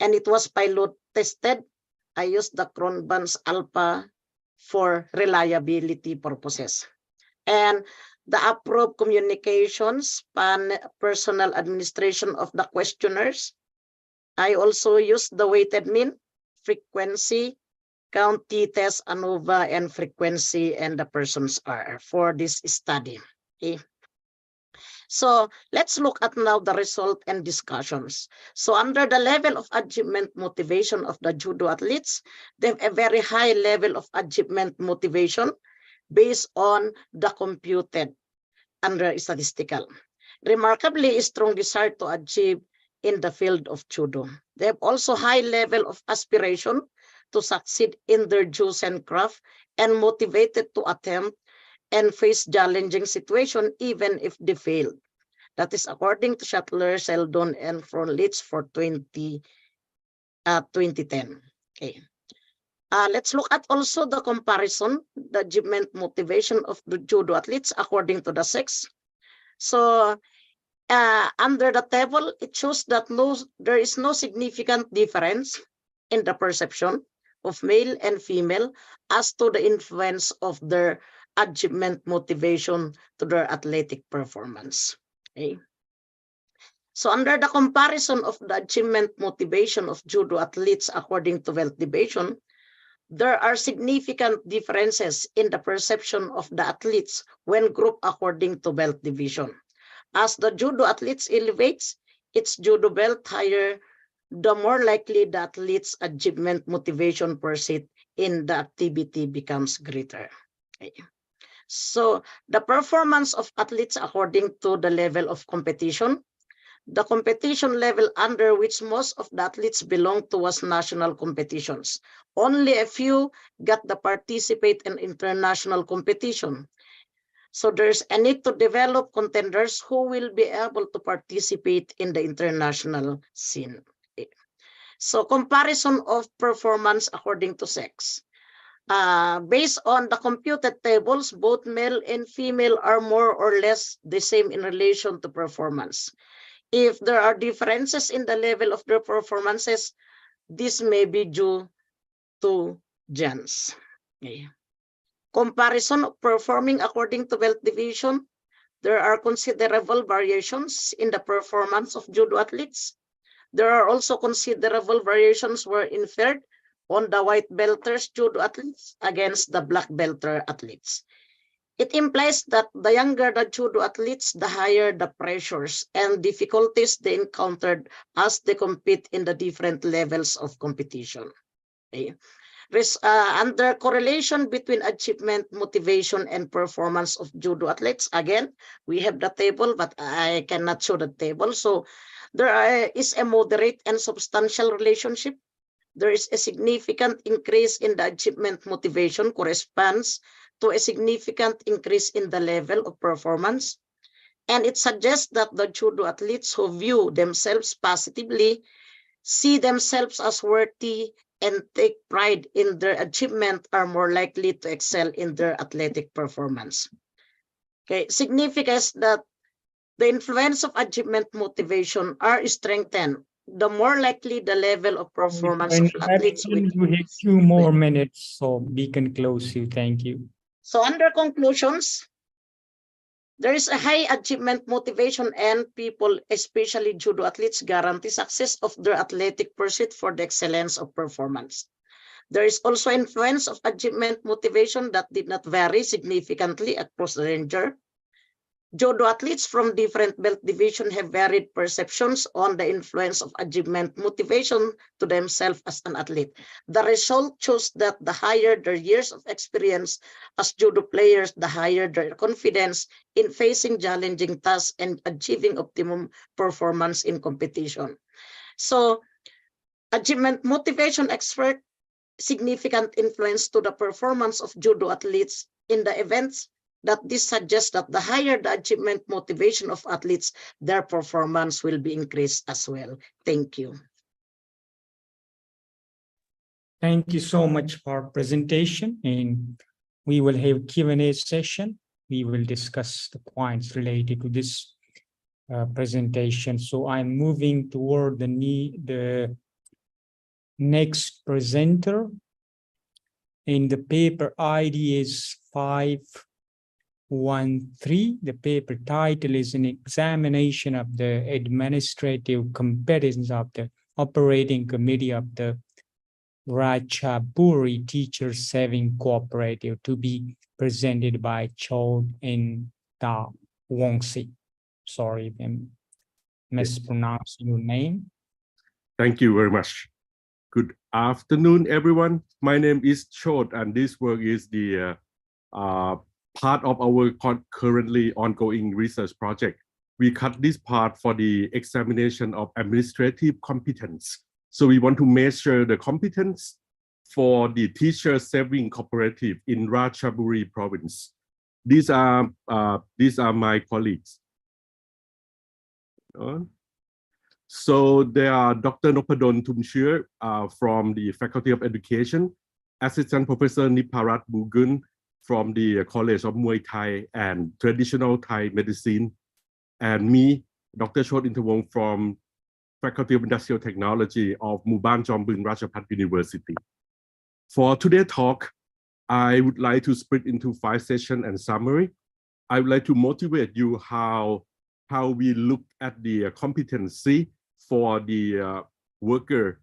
and it was pilot tested. I used the Cronbans alpha for reliability purposes. And the approved communications, personal administration of the questionnaires. I also used the weighted mean, frequency, count, t-test, ANOVA, and frequency, and the persons are for this study. Okay. So let's look at now the result and discussions. So under the level of achievement motivation of the judo athletes, they have a very high level of achievement motivation based on the computed under statistical. Remarkably, a strong desire to achieve in the field of judo. They have also high level of aspiration to succeed in their chosen craft and motivated to attempt and face challenging situation even if they fail. That is according to Shuttler, Seldon, and Froelich for 2010. Okay. Let's look at also the comparison, the achievement motivation of the judo athletes according to the sex. So under the table, it shows that there is no significant difference in the perception of male and female as to the influence of their achievement motivation to their athletic performance. Okay. So under the comparison of the achievement motivation of judo athletes according to belt division, there are significant differences in the perception of the athletes when grouped according to belt division. As the judo athletes elevates its judo belt higher, the more likely the athlete's achievement motivation pursuit in the activity becomes greater. Okay. So the performance of athletes according to the level of competition. The competition level under which most of the athletes belong to was national competitions. Only a few got to participate in international competition. So there's a need to develop contenders who will be able to participate in the international scene. So comparison of performance according to sex. Based on the computed tables, both male and female are more or less the same in relation to performance. If there are differences in the level of their performances, this may be due to gens. Okay. Comparison of performing according to wealth division. There are considerable variations in the performance of judo athletes. There are also considerable variations were inferred on the white belters judo athletes against the black belter athletes. It implies that the younger the judo athletes, the higher the pressures and difficulties they encountered as they compete in the different levels of competition. Okay. Under correlation between achievement, motivation, and performance of judo athletes, again, we have the table, but I cannot show the table. So there is a moderate and substantial relationship. There is a significant increase in the achievement motivation corresponds to a significant increase in the level of performance. And it suggests that the judo athletes who view themselves positively, see themselves as worthy, and take pride in their achievement are more likely to excel in their athletic performance. Okay, significance that the influence of achievement motivation are strengthened, the more likely the level of performance of athletes will. We have 2 more minutes, so we can close you. Thank you. So under conclusions, there is a high achievement motivation and people, especially judo athletes, guarantee success of their athletic pursuit for the excellence of performance. There is also influence of achievement motivation that did not vary significantly across the ranger. Judo athletes from different belt divisions have varied perceptions on the influence of achievement motivation to themselves as an athlete. The result shows that the higher their years of experience as judo players, the higher their confidence in facing challenging tasks and achieving optimum performance in competition. So, achievement motivation exert significant influence to the performance of judo athletes in the events that this suggests that the higher the achievement motivation of athletes, their performance will be increased as well. Thank you. Thank you so much for presentation, and we will have Q&A session. We will discuss the points related to this presentation. So I'm moving toward the next presenter. In the paper ID is 513. The paper title is an examination of the administrative competence of the operating committee of the Ratchaburi Teacher Saving Cooperative, to be presented by Chod and Da Wongsi. Sorry if I'm mispronouncing your name. Thank you very much. Good afternoon, everyone. My name is Chod, and this work is the part of our currently ongoing research project. We cut this part for the examination of administrative competence. So we want to measure the competence for the teacher saving cooperative in Ratchaburi province. These are my colleagues. So there are Dr. Nopadon Tumshir from the Faculty of Education, Assistant Professor Niparat Bugun from the College of Muay Thai and Traditional Thai Medicine, and me, Dr. Chod Intawong from Faculty of Industrial Technology of Muban Jombun Ratchapat University. For today's talk, I would like to split into 5 sessions and summary. I would like to motivate you how we look at the competency for the worker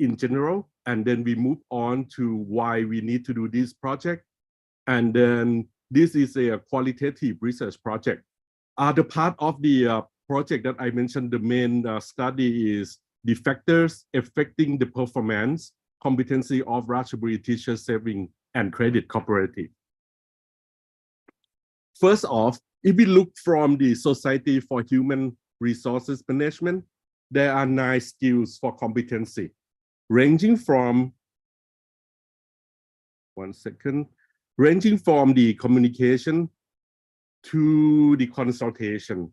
in general, and then we move on to why we need to do this project. And then this is a qualitative research project. The part of the project that I mentioned, the main study is the factors affecting the performance competency of Ratchaburi Teacher Saving and Credit Cooperative. First off, if we look from the Society for Human Resources Management, there are 9 skills for competency, ranging from the communication, to the consultation.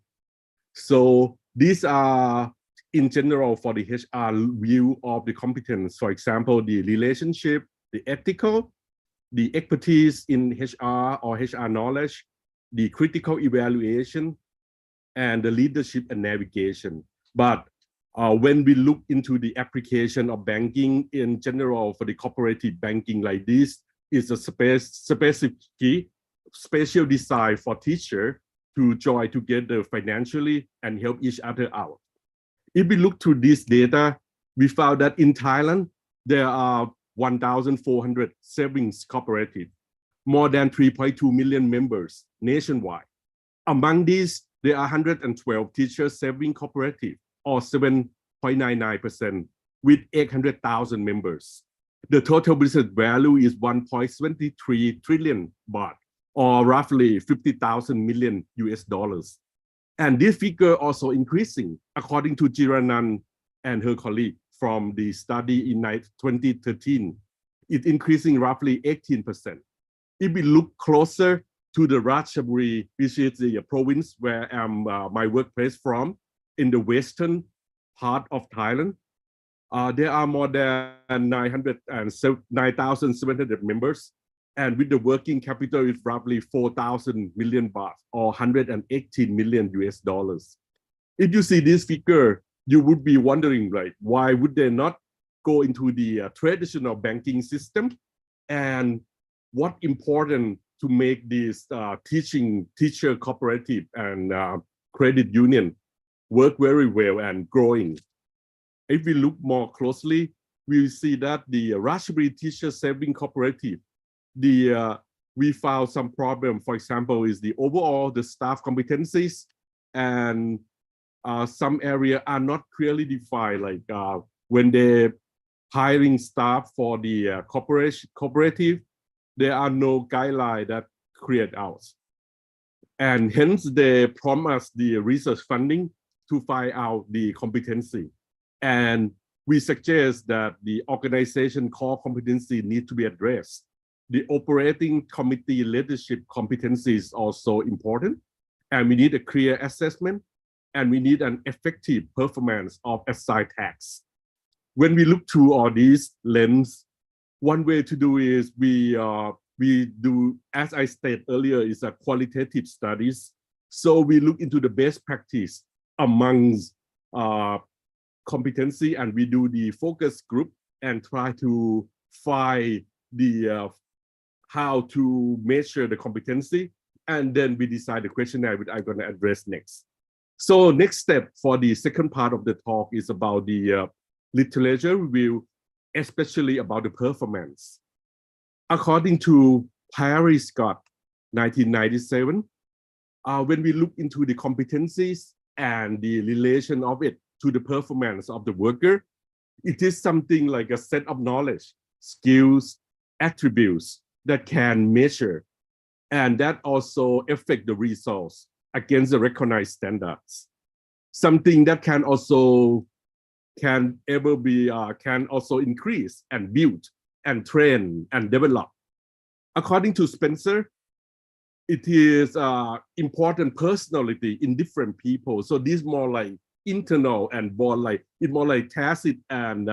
So these are in general for the HR view of the competence. For example, the relationship, the ethical, the expertise in HR or HR knowledge, the critical evaluation, and the leadership and navigation. But when we look into the application of banking in general for the cooperative banking like this, is a special design for teacher to join together financially and help each other out. If we look through this data, we found that in Thailand, there are 1,400 savings cooperative, more than 3.2 million members nationwide. Among these, there are 112 teacher saving cooperative, or 7.99%, with 800,000 members. The total business value is 1.23 trillion baht, or roughly 50,000 million US dollars. And this figure also increasing, according to Jiranan and her colleague from the study in 2013. It's increasing roughly 18%. If we look closer to the Ratchaburi, which is the province where my workplace from, in the western part of Thailand, there are more than 9,700 members. And with the working capital is roughly 4,000 million baht, or 118 million US dollars. If you see this figure, you would be wondering, right, why would they not go into the traditional banking system? And what important to make this teacher cooperative and credit union work very well and growing. If we look more closely, we see that the Ratchaburi Teacher Saving Cooperative, we found some problem. For example, is the overall the staff competencies, and some area are not clearly defined. Like when they're hiring staff for the cooperative, there are no guidelines that create out, and hence they promise the research funding to find out the competency. And we suggest that the organization core competency need to be addressed. The operating committee leadership competency is also important, and we need a clear assessment, and we need an effective performance of assigned tasks. When we look through all these lenses, one way to do is we do, as I stated earlier, is a qualitative studies. So we look into the best practice amongst competency, and we do the focus group and try to find the how to measure the competency, and then we decide the questionnaire which I'm going to address next. So next step for the second part of the talk is about the literature review, especially about the performance. According to Perry Scott, 1997, when we look into the competencies and the relation of it to the performance of the worker, it is something like a set of knowledge, skills, attributes that can measure, and that also affect the results against the recognized standards. Something that can also increase and build and train and develop. According to Spencer, it is important personality in different people. So this is more like internal and more like tacit and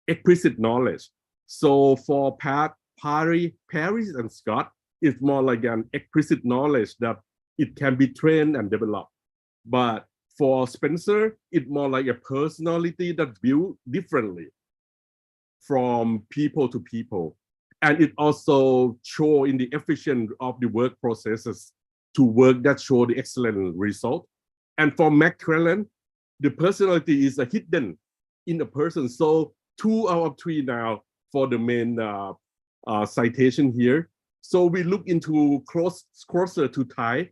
explicit knowledge. So for Perry and Scott, it's more like an explicit knowledge that it can be trained and developed. But for Spencer, it's more like a personality that built differently from people to people. And it also shows in the efficiency of the work processes to work that show the excellent result. And for McClellan, the personality is hidden in a person. So 2 out of 3 now for the main citation here. So we look into closer to Thai,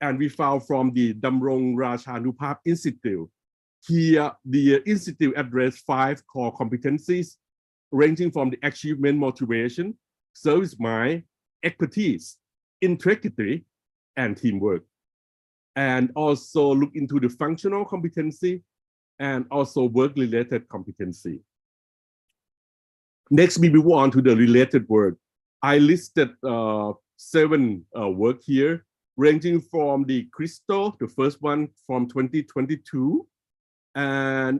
and we found from the Damrong Rajanupap Institute. Here, the institute addressed 5 core competencies, ranging from the achievement motivation, service mind, expertise, integrity, and teamwork. And also look into the functional competency and also work-related competency. Next, we move on to the related work. I listed 7 work here. ranging from the Crystal, the first one from 2022, and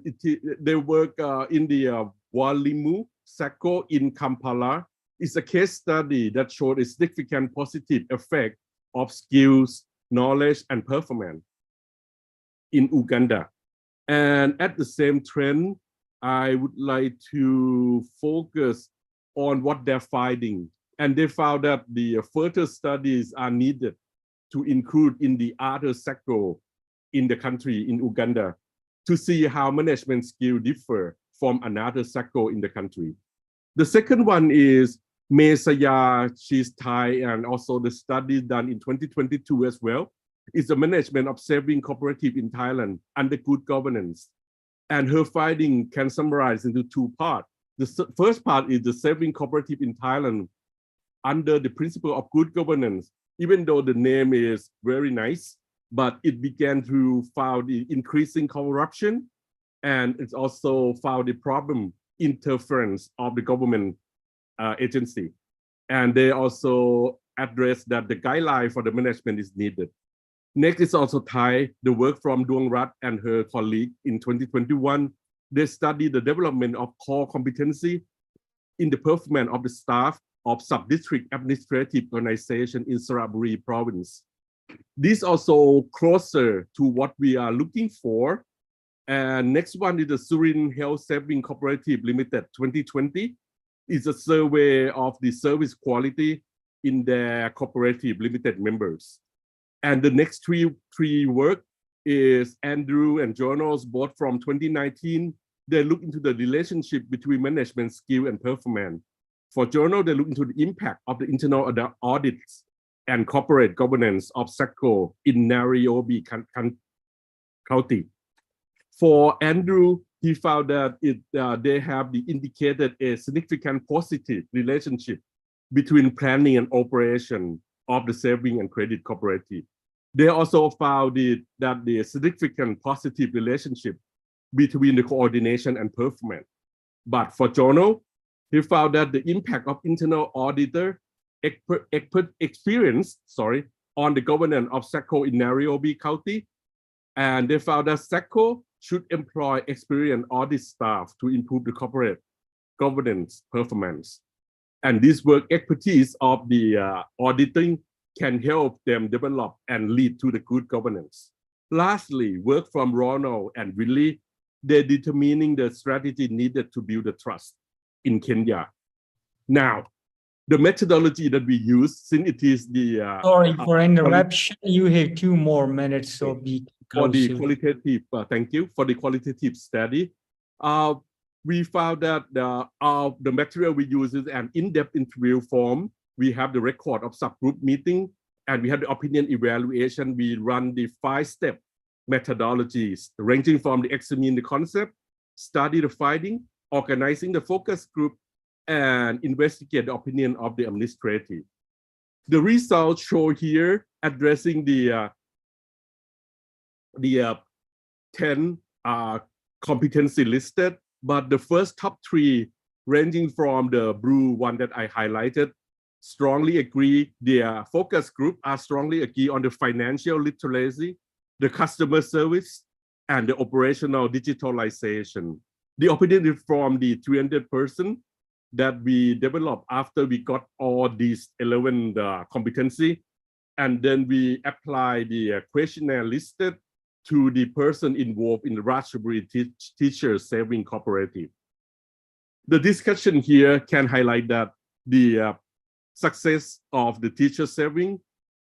they work in the Walimu Sako in Kampala. It's a case study that showed a significant positive effect of skills, knowledge, and performance in Uganda. And at the same trend, I would like to focus on what they're finding. And they found that the further studies are needed to include in the other sector in the country, in Uganda, to see how management skills differ from another sector in the country. The second one is Mesaya, she's Thai, and also the study done in 2022 as well, is the management of saving cooperative in Thailand under good governance. And her finding can summarize into two parts. The first part is the saving cooperative in Thailand under the principle of good governance, even though the name is very nice, but it began to found the increasing corruption, and it's also found the problem interference of the government agency. And they also address that the guideline for the management is needed. Next is also Thai, the work from Duong Rat and her colleague in 2021. They studied the development of core competency in the performance of the staff of sub-district administrative organization in Saraburi province. This also closer to what we are looking for. And next one is the Surin Health Saving Cooperative Limited 2020. It's a survey of the service quality in their cooperative limited members. And the next three work is Andrew and journals, both from 2019. They look into the relationship between management skill and performance. For journal, they look into the impact of the internal audits and corporate governance of SACCO in Nairobi County. For Andrew, he found that they have indicated a significant positive relationship between planning and operation of the saving and credit cooperative. They also found that the significant positive relationship between the coordination and performance. But for journal, he found that the impact of internal auditor experience on the governance of SACCO in Nairobi County. And they found that SACCO should employ experienced audit staff to improve the corporate governance performance. And this work expertise of the auditing can help them develop and lead to the good governance. Lastly, work from Ronald and Willie, they're determining the strategy needed to build the trust in Kenya. Now, the methodology that we use, since it is the sorry for interruption, you have 2 more minutes, so be for the close. qualitative, thank you for the qualitative study. We found that the material we use is an in-depth interview form. We have the record of subgroup meeting, and we have the opinion evaluation. We run the 5-step methodologies, ranging from the examine the concept, study the finding, organizing the focus group, and investigate the opinion of the administrative. The results show here addressing the 10 competency listed, but the first top 3, ranging from the blue one that I highlighted, strongly agree. Their focus group are strongly agree on the financial literacy, the customer service, and the operational digitalization. The opinion is from the 300 person that we developed after we got all these 11 competency, and then we apply the questionnaire listed to the person involved in the Ratchaburi Teacher Saving Cooperative. The discussion here can highlight that the success of the teacher saving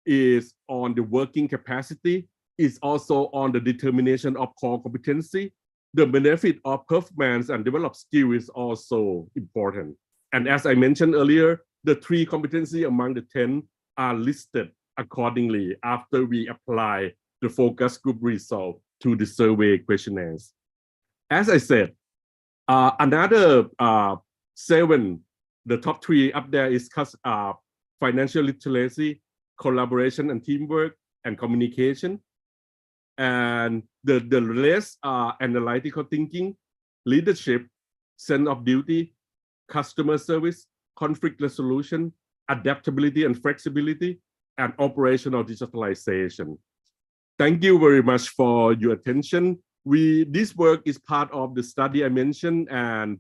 is on the working capacity, is also on the determination of core competency. The benefit of performance and developed skill is also important. And as I mentioned earlier, the 3 competency among the 10 are listed accordingly after we apply the focus group result to the survey questionnaires. As I said, another 7, the top 3 up there is financial literacy, collaboration and teamwork, and communication. And the rest are analytical thinking, leadership, sense of duty, customer service, conflict resolution, adaptability and flexibility, and operational digitalization. Thank you very much for your attention. This work is part of the study I mentioned and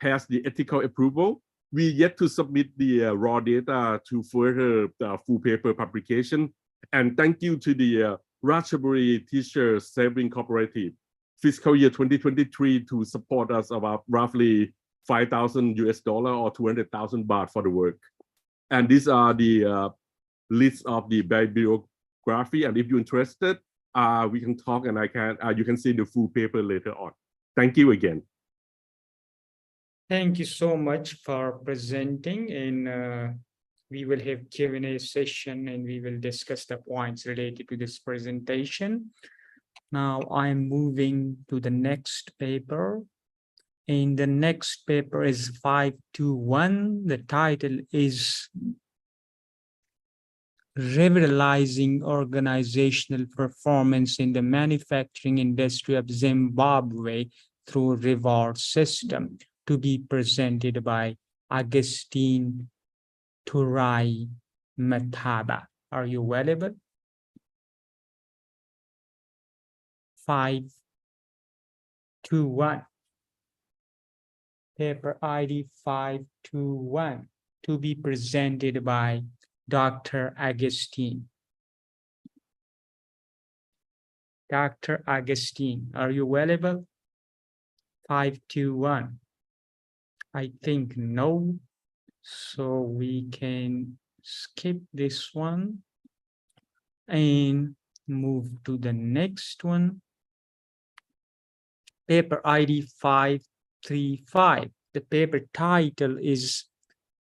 passed the ethical approval. We yet to submit the raw data to further the full paper publication. And thank you to the Ratchaburi Teacher Saving Cooperative, fiscal year 2023, to support us about roughly $5,000 or 200,000 baht for the work. And these are the list of the bibliography. And if you're interested, we can talk, and you can see the full paper later on. Thank you again. Thank you so much for presenting, and we will have Q&A session, and we will discuss the points related to this presentation. Now I'm moving to the next paper. And the next paper is 521. The title is Revitalizing Organizational Performance in the Manufacturing Industry of Zimbabwe Through Reward System, to be presented by Augustine Turai Mataba. Are you available? 521. Paper ID 521, to be presented by Dr. Augustine. Dr. Augustine, are you available? 521. I think no, so we can skip this one and move to the next one. Paper ID 535. The paper title is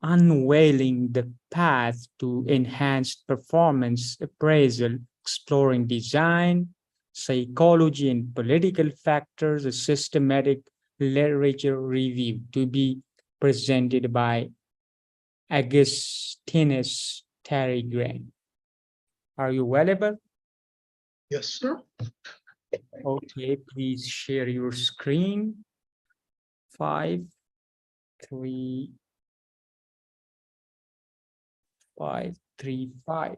Unveiling the Path to Enhanced Performance Appraisal, Exploring Design, Psychology, and Political Factors, a Systematic Literature Review, to be presented by Augustinus Tarigran. Are you available? Yes, sir. Okay, please share your screen. 5, 3, 5, 3, 5.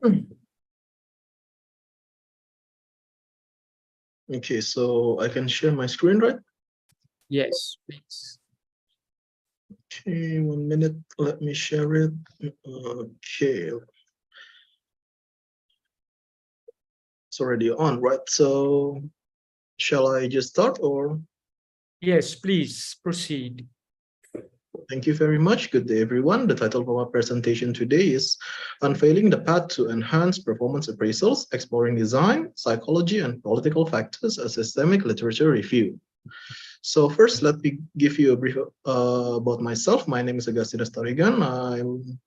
Okay, so I can share my screen, right? Yes, please. Okay, 1 minute. Let me share it. Okay. It's already on, right? So shall I just start or? Yes, please proceed. Thank you very much. Good day, everyone. The title of our presentation today is Unveiling the Path to Enhance Performance Appraisals, Exploring Design, Psychology, and Political Factors, a Systemic Literature Review. So first, let me give you a brief about myself. My name is Augustinus Tarigan. I'm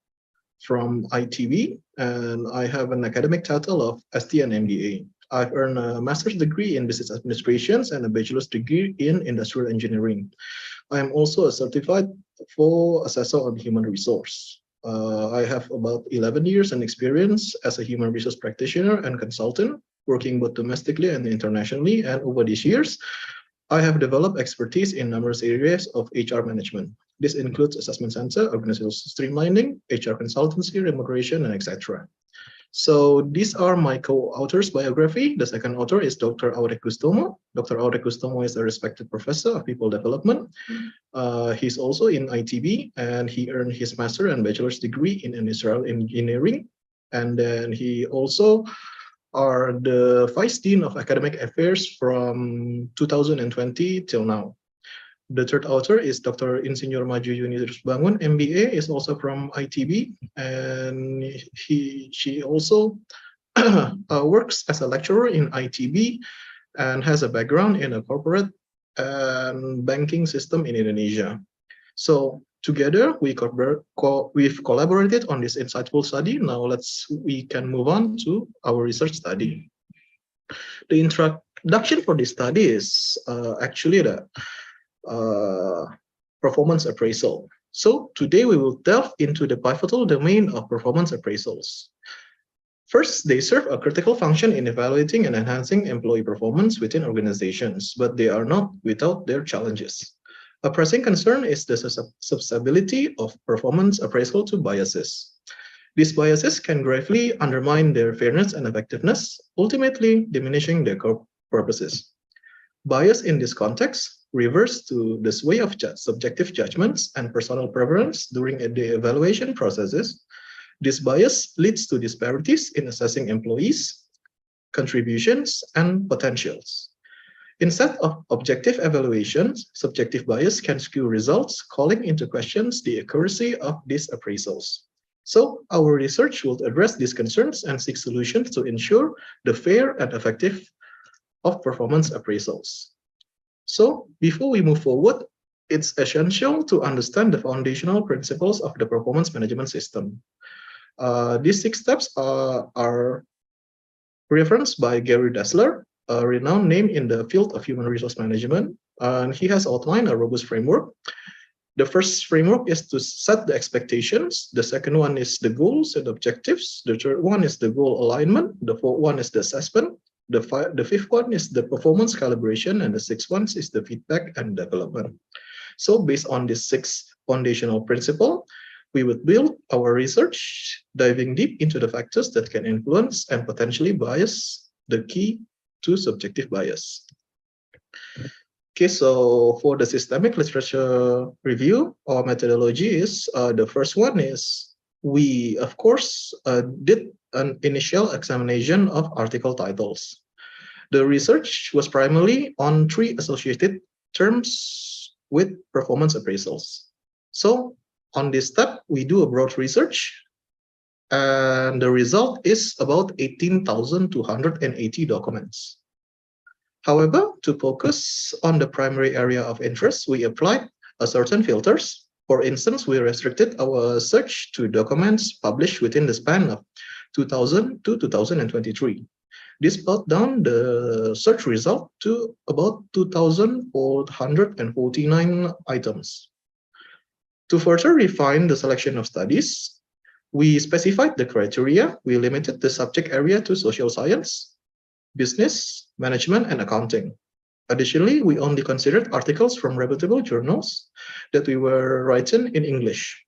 from ITB, and I have an academic title of ST and MBA. I've earned a master's degree in business administration and a bachelor's degree in industrial engineering. I am also a certified assessor on human resource. I have about 11 years in experience as a human resource practitioner and consultant, working both domestically and internationally. And over these years, I have developed expertise in numerous areas of HR management. This includes assessment center, organizational streamlining, HR consultancy, remuneration, and etc. So these are my co-authors' biography. The second author is Dr. Aurek Gustomo. Dr. Aurek Gustomo is a respected professor of people development. He's also in ITB, and he earned his master and bachelor's degree in industrial engineering. And then he also are the Vice Dean of Academic Affairs from 2020 till now. The third author is Dr. Insinyur Maju Yunus Bangun, MBA, is also from ITB, and she also works as a lecturer in ITB and has a background in a corporate and banking system in Indonesia. So together we've collaborated on this insightful study. Now we can move on to our research study. The introduction for this study is actually the performance appraisal. So today we will delve into the pivotal domain of performance appraisals. First, they serve a critical function in evaluating and enhancing employee performance within organizations, but they are not without their challenges. A pressing concern is the susceptibility of performance appraisal to biases. These biases can gravely undermine their fairness and effectiveness, ultimately diminishing their core purposes. Bias in this context refers to the sway of subjective judgments and personal preference during the evaluation processes. This bias leads to disparities in assessing employees, contributions, and potentials. Instead of objective evaluations, subjective bias can skew results, calling into questions the accuracy of these appraisals. So our research will address these concerns and seek solutions to ensure the fair and effective of performance appraisals. So before we move forward, it's essential to understand the foundational principles of the performance management system. These 6 steps are referenced by Gary Dessler, a renowned name in the field of human resource management, and he has outlined a robust framework. The first framework is to set the expectations. The second one is the goals and objectives. The third one is the goal alignment. The fourth one is the assessment. The fifth one is the performance calibration, and the sixth one is the feedback and development. So based on these 6 foundational principles, we would build our research, diving deep into the factors that can influence and potentially bias the key to subjective bias. Okay, so for the systemic literature review, our methodology is the first one is we, of course, did an initial examination of article titles. The research was primarily on 3 associated terms with performance appraisals. So on this step, we do a broad research, and the result is about 18,280 documents. However, to focus on the primary area of interest, we applied a certain filters. For instance, we restricted our search to documents published within the span of 2000 to 2023. This brought down the search result to about 2,449 items. To further refine the selection of studies, we specified the criteria. We limited the subject area to social science, business, management, and accounting. Additionally, we only considered articles from reputable journals that we were written in English.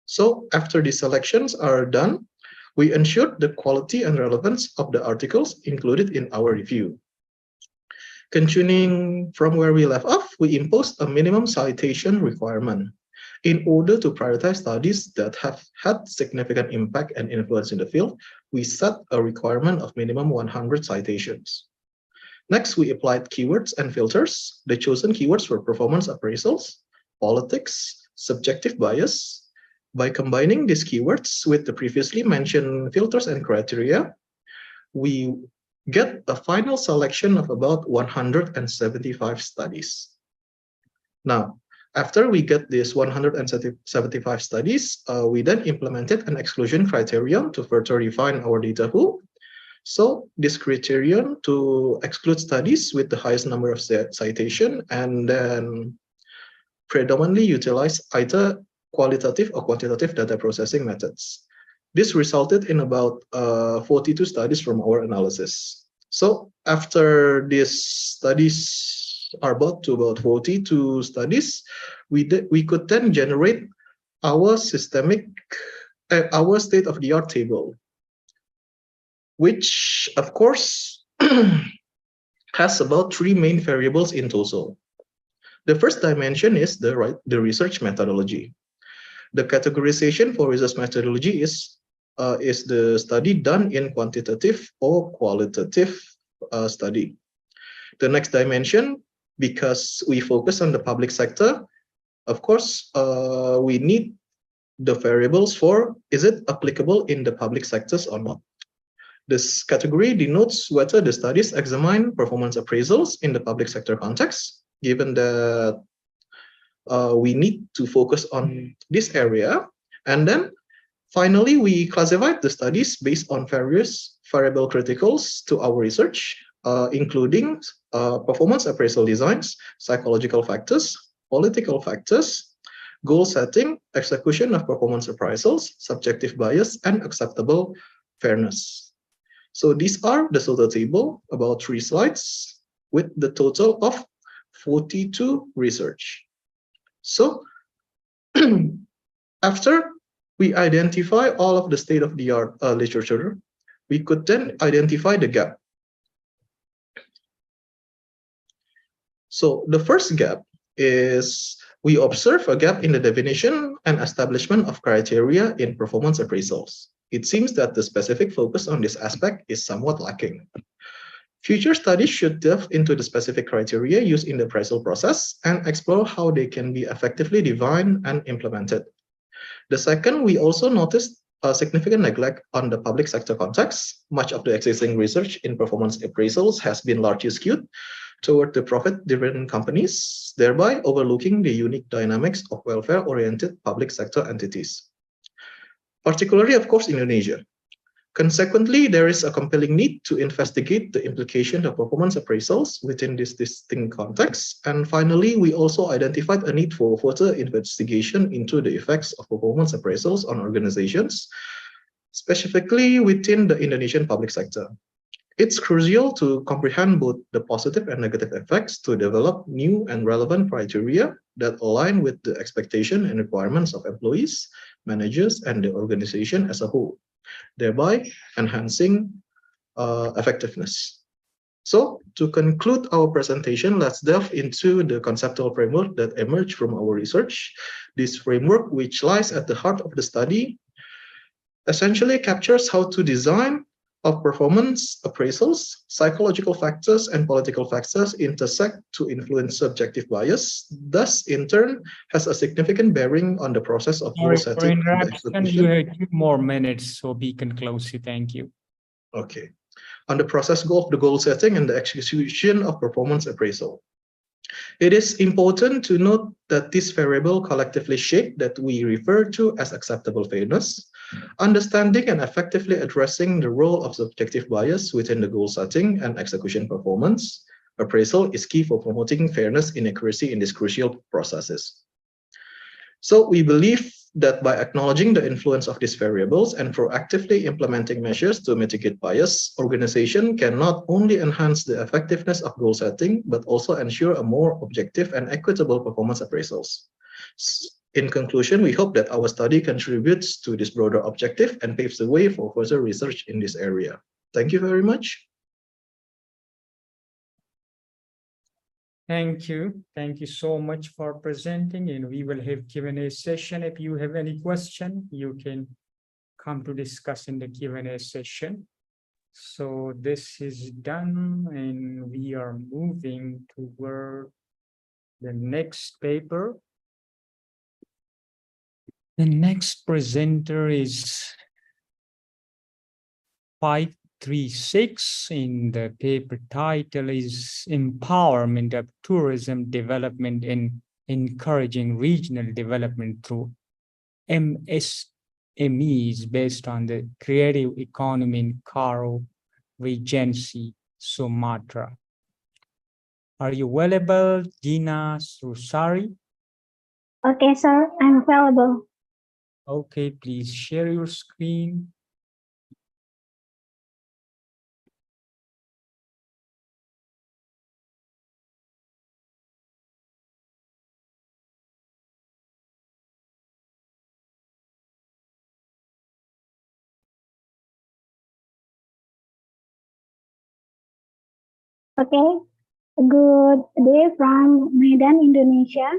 So after the selections are done, we ensured the quality and relevance of the articles included in our review. Continuing from where we left off, we imposed a minimum citation requirement. In order to prioritize studies that have had significant impact and influence in the field, we set a requirement of minimum 100 citations. Next, we applied keywords and filters. The chosen keywords were performance appraisals, politics, subjective bias. By combining these keywords with the previously mentioned filters and criteria, we get a final selection of about 175 studies. Now, after we get these 175 studies, we then implemented an exclusion criterion to further refine our data pool. So this criterion to exclude studies with the highest number of citation and then predominantly utilize either qualitative or quantitative data processing methods. This resulted in about 42 studies from our analysis. So after these studies are brought to about 42 studies, we could then generate our our state-of-the-art table, which of course has about 3 main variables in total. The first dimension is the research methodology. The categorization for research methodology is the study done in quantitative or qualitative study. The next dimension, because we focus on the public sector, of course, we need the variables for is it applicable in the public sectors or not. This category denotes whether the studies examine performance appraisals in the public sector context, given that we need to focus on this area. And then finally, we classified the studies based on various variable criticals to our research, including performance appraisal designs, psychological factors, political factors, goal setting, execution of performance appraisals, subjective bias, and acceptable fairness. So these are the total table, about 3 slides, with the total of 42 research. So after we identify all of the state-of-the-art literature. We could then identify the gap. So the first gap is we observe a gap in the definition and establishment of criteria in performance appraisals. It seems that the specific focus on this aspect is somewhat lacking. Future studies should delve into the specific criteria used in the appraisal process and explore how they can be effectively defined and implemented. The second, we also noticed a significant neglect on the public sector context. Much of the existing research in performance appraisals has been largely skewed toward the profit-driven companies, thereby overlooking the unique dynamics of welfare-oriented public sector entities, particularly, of course, Indonesia. Consequently, there is a compelling need to investigate the implication of performance appraisals within this distinct context. And finally, we also identified a need for further investigation into the effects of performance appraisals on organizations, specifically within the Indonesian public sector. It's crucial to comprehend both the positive and negative effects to develop new and relevant criteria that align with the expectation and requirements of employees, managers, and the organization as a whole, thereby enhancing effectiveness. So to conclude our presentation, let's delve into the conceptual framework that emerged from our research. This framework, which lies at the heart of the study, essentially captures how to design of performance appraisals, psychological factors, and political factors intersect to influence subjective bias, thus in turn has a significant bearing on the process of goal Sorry for setting and the interruption. You execution. have 2 more minutes, so we can close it. Thank you. Okay. On the process of the goal setting and the execution of performance appraisal. It is important to note that this variable collectively shape that we refer to as acceptable fairness. Understanding and effectively addressing the role of subjective bias within the goal setting and execution performance appraisal is key for promoting fairness and accuracy in these crucial processes. So we believe that by acknowledging the influence of these variables and proactively implementing measures to mitigate bias, organization can not only enhance the effectiveness of goal setting, but also ensure a more objective and equitable performance appraisals. In conclusion, we hope that our study contributes to this broader objective and paves the way for further research in this area. Thank you very much. Thank you. Thank you so much for presenting, and we will have Q&A session. If you have any question, you can come to discuss in the Q&A session. So this is done, and we are moving toward the next paper. The next presenter is 536, and the paper title is Empowerment of Tourism Development and Encouraging Regional Development Through MSMEs based on the creative economy in Karo Regency, Sumatra. Are you available, Gina Susari? Okay, sir, I'm available. Okay, please share your screen. Okay, good day from Medan, Indonesia.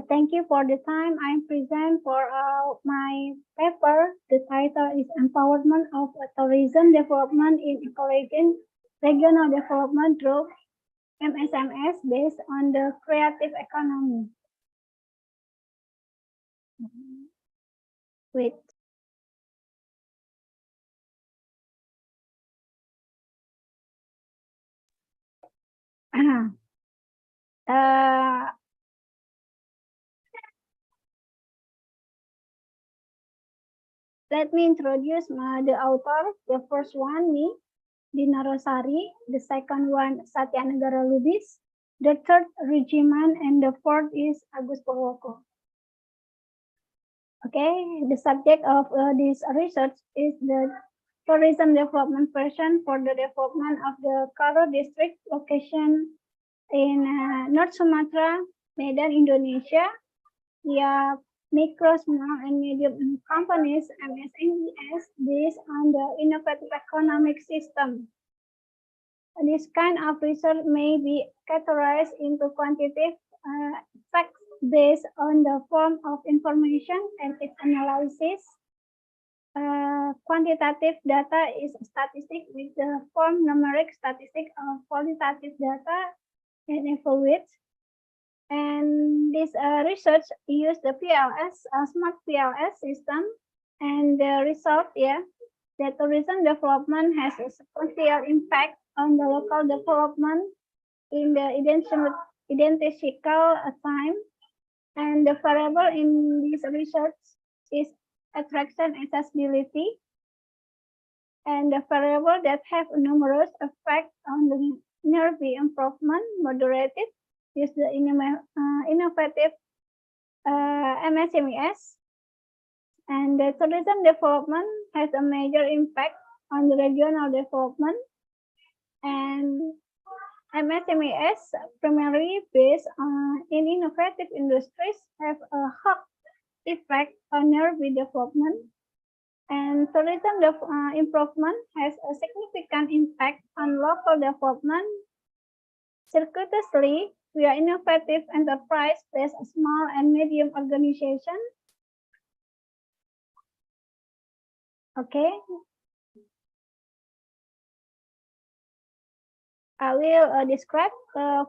Thank you for the time I present for my paper. The title is Empowerment of Tourism Development in Encouraging Regional Development Through MSMS based on the creative economy. Wait. Let me introduce the author. The first one, me, Dina Rosari. The second one, Satya Negara Lubis. The third, Regiman, and the fourth is Agus Purwoko. Okay, the subject of this research is the tourism development version for the development of the Karo district location in North Sumatra, Medan, Indonesia. Iiarp micro, small, and medium companies, MSMEs, based on the innovative economic system. This kind of research may be categorized into quantitative facts based on the form of information and its analysis. Quantitative data is a statistic with the form numeric statistic of qualitative data and evaluates. And this research use the PLS, smart PLS system, and the result, that tourism development has a substantial impact on the local development in the identical time. And the variable in this research is attraction accessibility, and the variable that have numerous effects on the nervy improvement moderated is the innovative MSMEs, and the tourism development has a major impact on the regional development, and MSMEs primarily based in innovative industries have a high effect on nervy development, and tourism improvement has a significant impact on local development. Circuitously, we are innovative enterprise-based small and medium organization. Okay. I will describe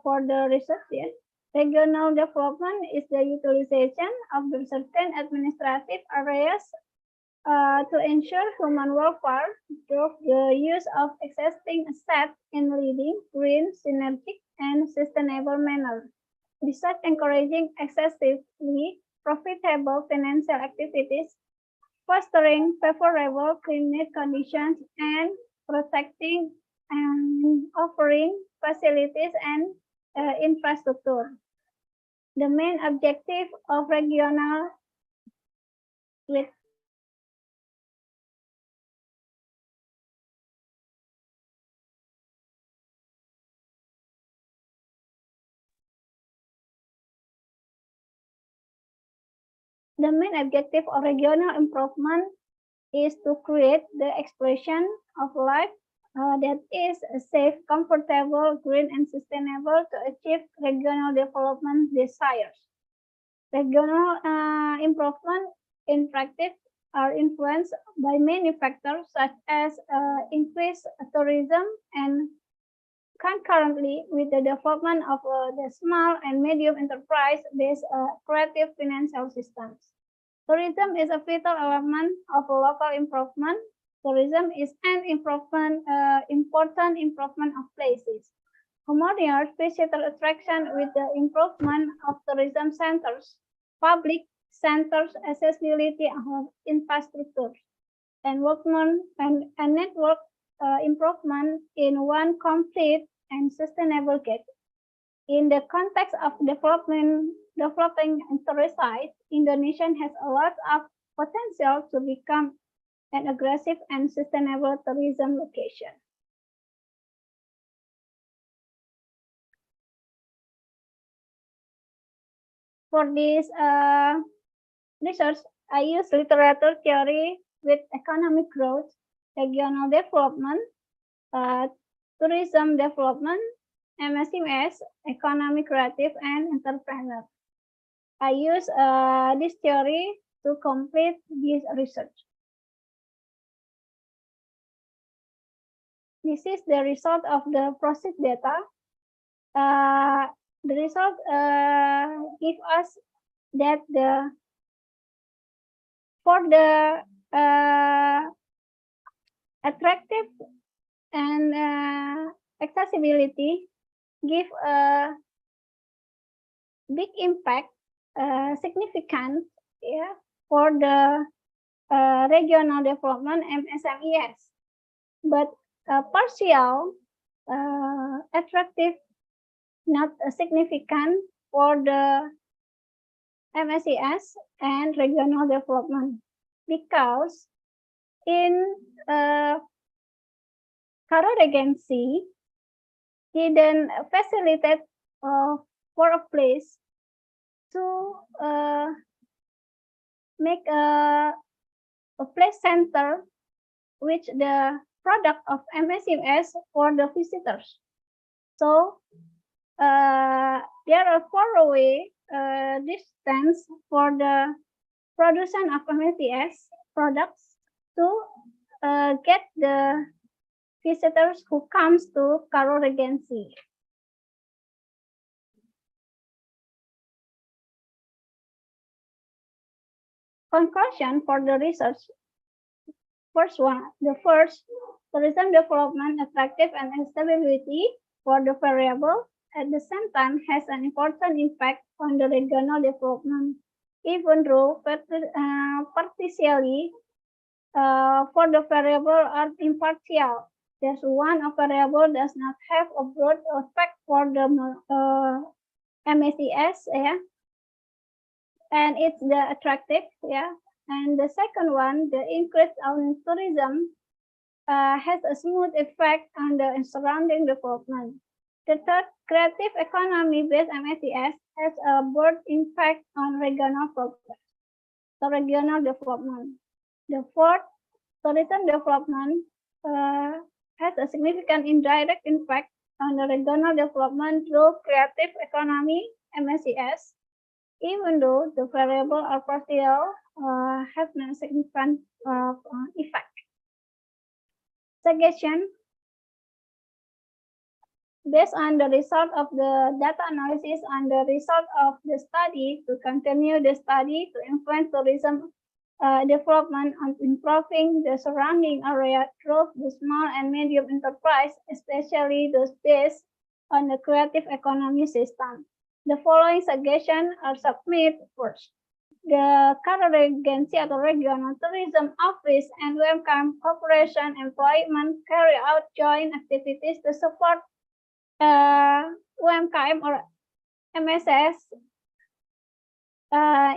for the research. Regional development is the utilization of the certain administrative areas to ensure human welfare through the use of existing assets in leading, green, synergic, and sustainable manner. Research encouraging excessively profitable financial activities, fostering favorable climate conditions, and protecting and offering facilities and infrastructure. The main objective of regional The main objective of regional improvement is to create the expression of life that is safe, comfortable, green, and sustainable to achieve regional development desires. Regional improvement in practice are influenced by many factors such as increased tourism and concurrently with the development of the small and medium enterprise-based creative financial systems. Tourism is a vital element of local improvement. Tourism is an important improvement of places. Harmonious visitor attraction with the improvement of tourism centers, public centers, accessibility of infrastructure, and network improvement in one complete and sustainable get. In the context of developing tourist sites, Indonesia has a lot of potential to become an aggressive and sustainable tourism location. For this research, I use literature theory with economic growth, regional development, tourism development, MSMEs, economic, creative, and entrepreneur. I use this theory to complete this research. This is the result of the process data. The result gives us that for the attractive and accessibility give a big impact, significant, for the regional development MSMEs, but partial attractive, not significant for the MSES and regional development, because in Karo Regency, he then facilitate for a place to make a place center which the product of MSCS for the visitors. So there are faraway distance for the production of MSCS products to get the visitors who comes to Karo Regency. Conclusion for the research. The first, tourism development, attractive and stability for the variable at the same time has an important impact on the regional development, even though partially for the variable are impartial. There's one of variable does not have a broad effect for the MSCS, yeah, and it's the attractive, yeah. And the second one, the increase on tourism has a smooth effect on the surrounding development. The third, creative economy-based MSCS has a broad impact on regional progress, the regional development. The fourth, tourism development has a significant indirect impact on the regional development through creative economy MSCS, even though the variable are partial, have no significant effect. Suggestion. Based on the result of the data analysis and the result of the study, to continue the study to influence tourism development and improving the surrounding area through the small and medium enterprise, especially those based on the creative economy system. The following suggestions are submitted first. The Karo Regency atau Regional Tourism Office and UMKM Corporation Employment carry out joint activities to support UMKM or MSS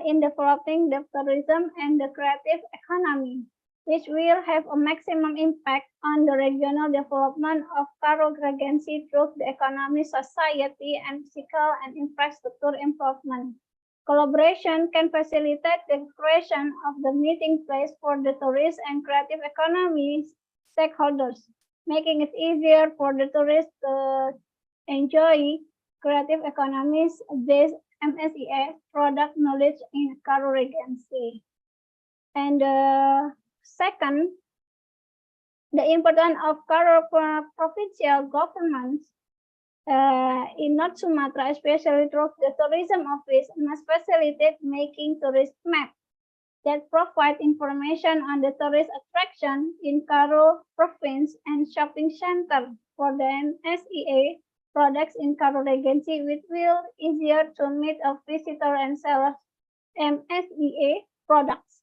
in developing the tourism and the creative economy, which will have a maximum impact on the regional development of Karo Regency through the economy, society, and physical and infrastructure improvement. Collaboration can facilitate the creation of the meeting place for the tourist and creative economy stakeholders, making it easier for the tourists to enjoy creative economies based MSCS product knowledge in Karo Regency. And second, the importance of Karo provincial governments in North Sumatra, especially through the tourism office, must facilitate making tourist maps that provide information on the tourist attraction in Karo province and shopping center for the MSEA products in Karo Regency, which will easier to meet a visitor and sellers MSEA products.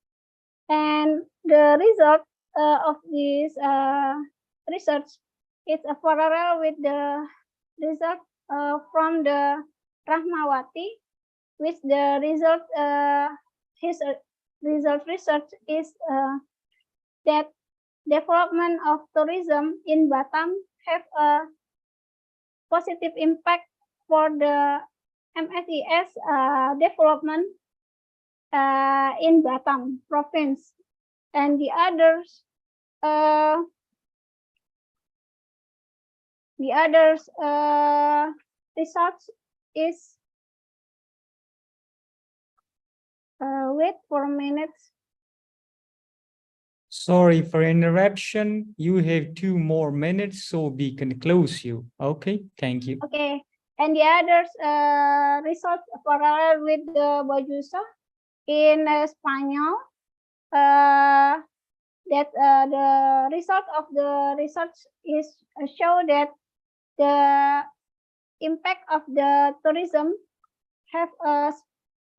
And the result of this research is a parallel with the result from the Rahmawati, which the result his research is that development of tourism in Batam have a positive impact for the MSES development in Batam province, and the others results is wait for a minute. Sorry for interruption. You have 2 more minutes, so we can close you. Okay, thank you. Okay, and the others results parallel with the Bajusa in Spanish. That the result of the research is show that the impact of the tourism have a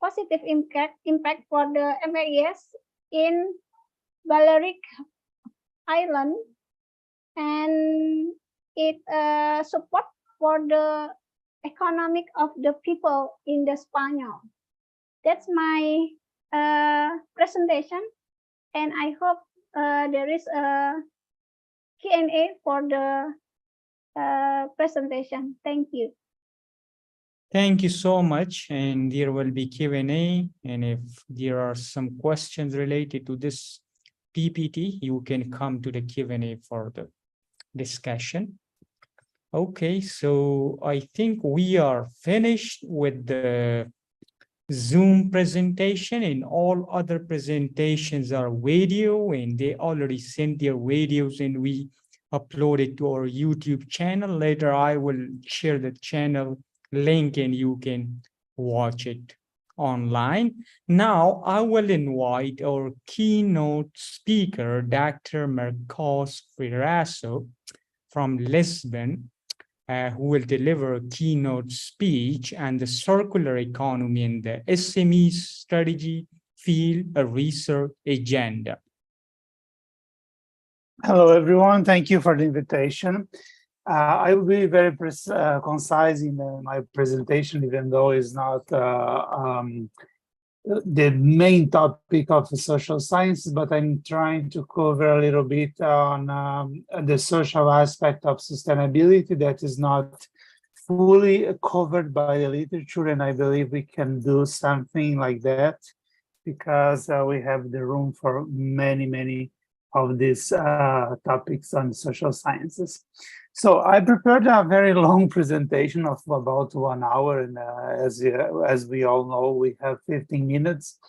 positive impact for the MAES in Balearic Island, and it support for the economic of the people in the Spanish. That's my presentation, and I hope there is a Q&A for the presentation. Thank you. Thank you so much. And there will be Q&A. And if there are some questions related to this PPT, you can come to the Q&A for the discussion. Okay, so I think we are finished with the Zoom presentation, and all other presentations are video, and they already sent their videos and we upload it to our YouTube channel. Later, I will share the channel link and you can watch it online. Now, I will invite our keynote speaker, Dr. Marcos Ferrasso from Lisbon, who will deliver a keynote speech on the circular economy and the SME strategy field research agenda. Hello, everyone. Thank you for the invitation. I will be very concise in my presentation, even though it's not the main topic of the social sciences, but I'm trying to cover a little bit on the social aspect of sustainability that is not fully covered by the literature, and I believe we can do something like that because we have the room for many of these topics on social sciences. So I prepared a very long presentation of about 1 hour, and as we all know, we have 15 minutes,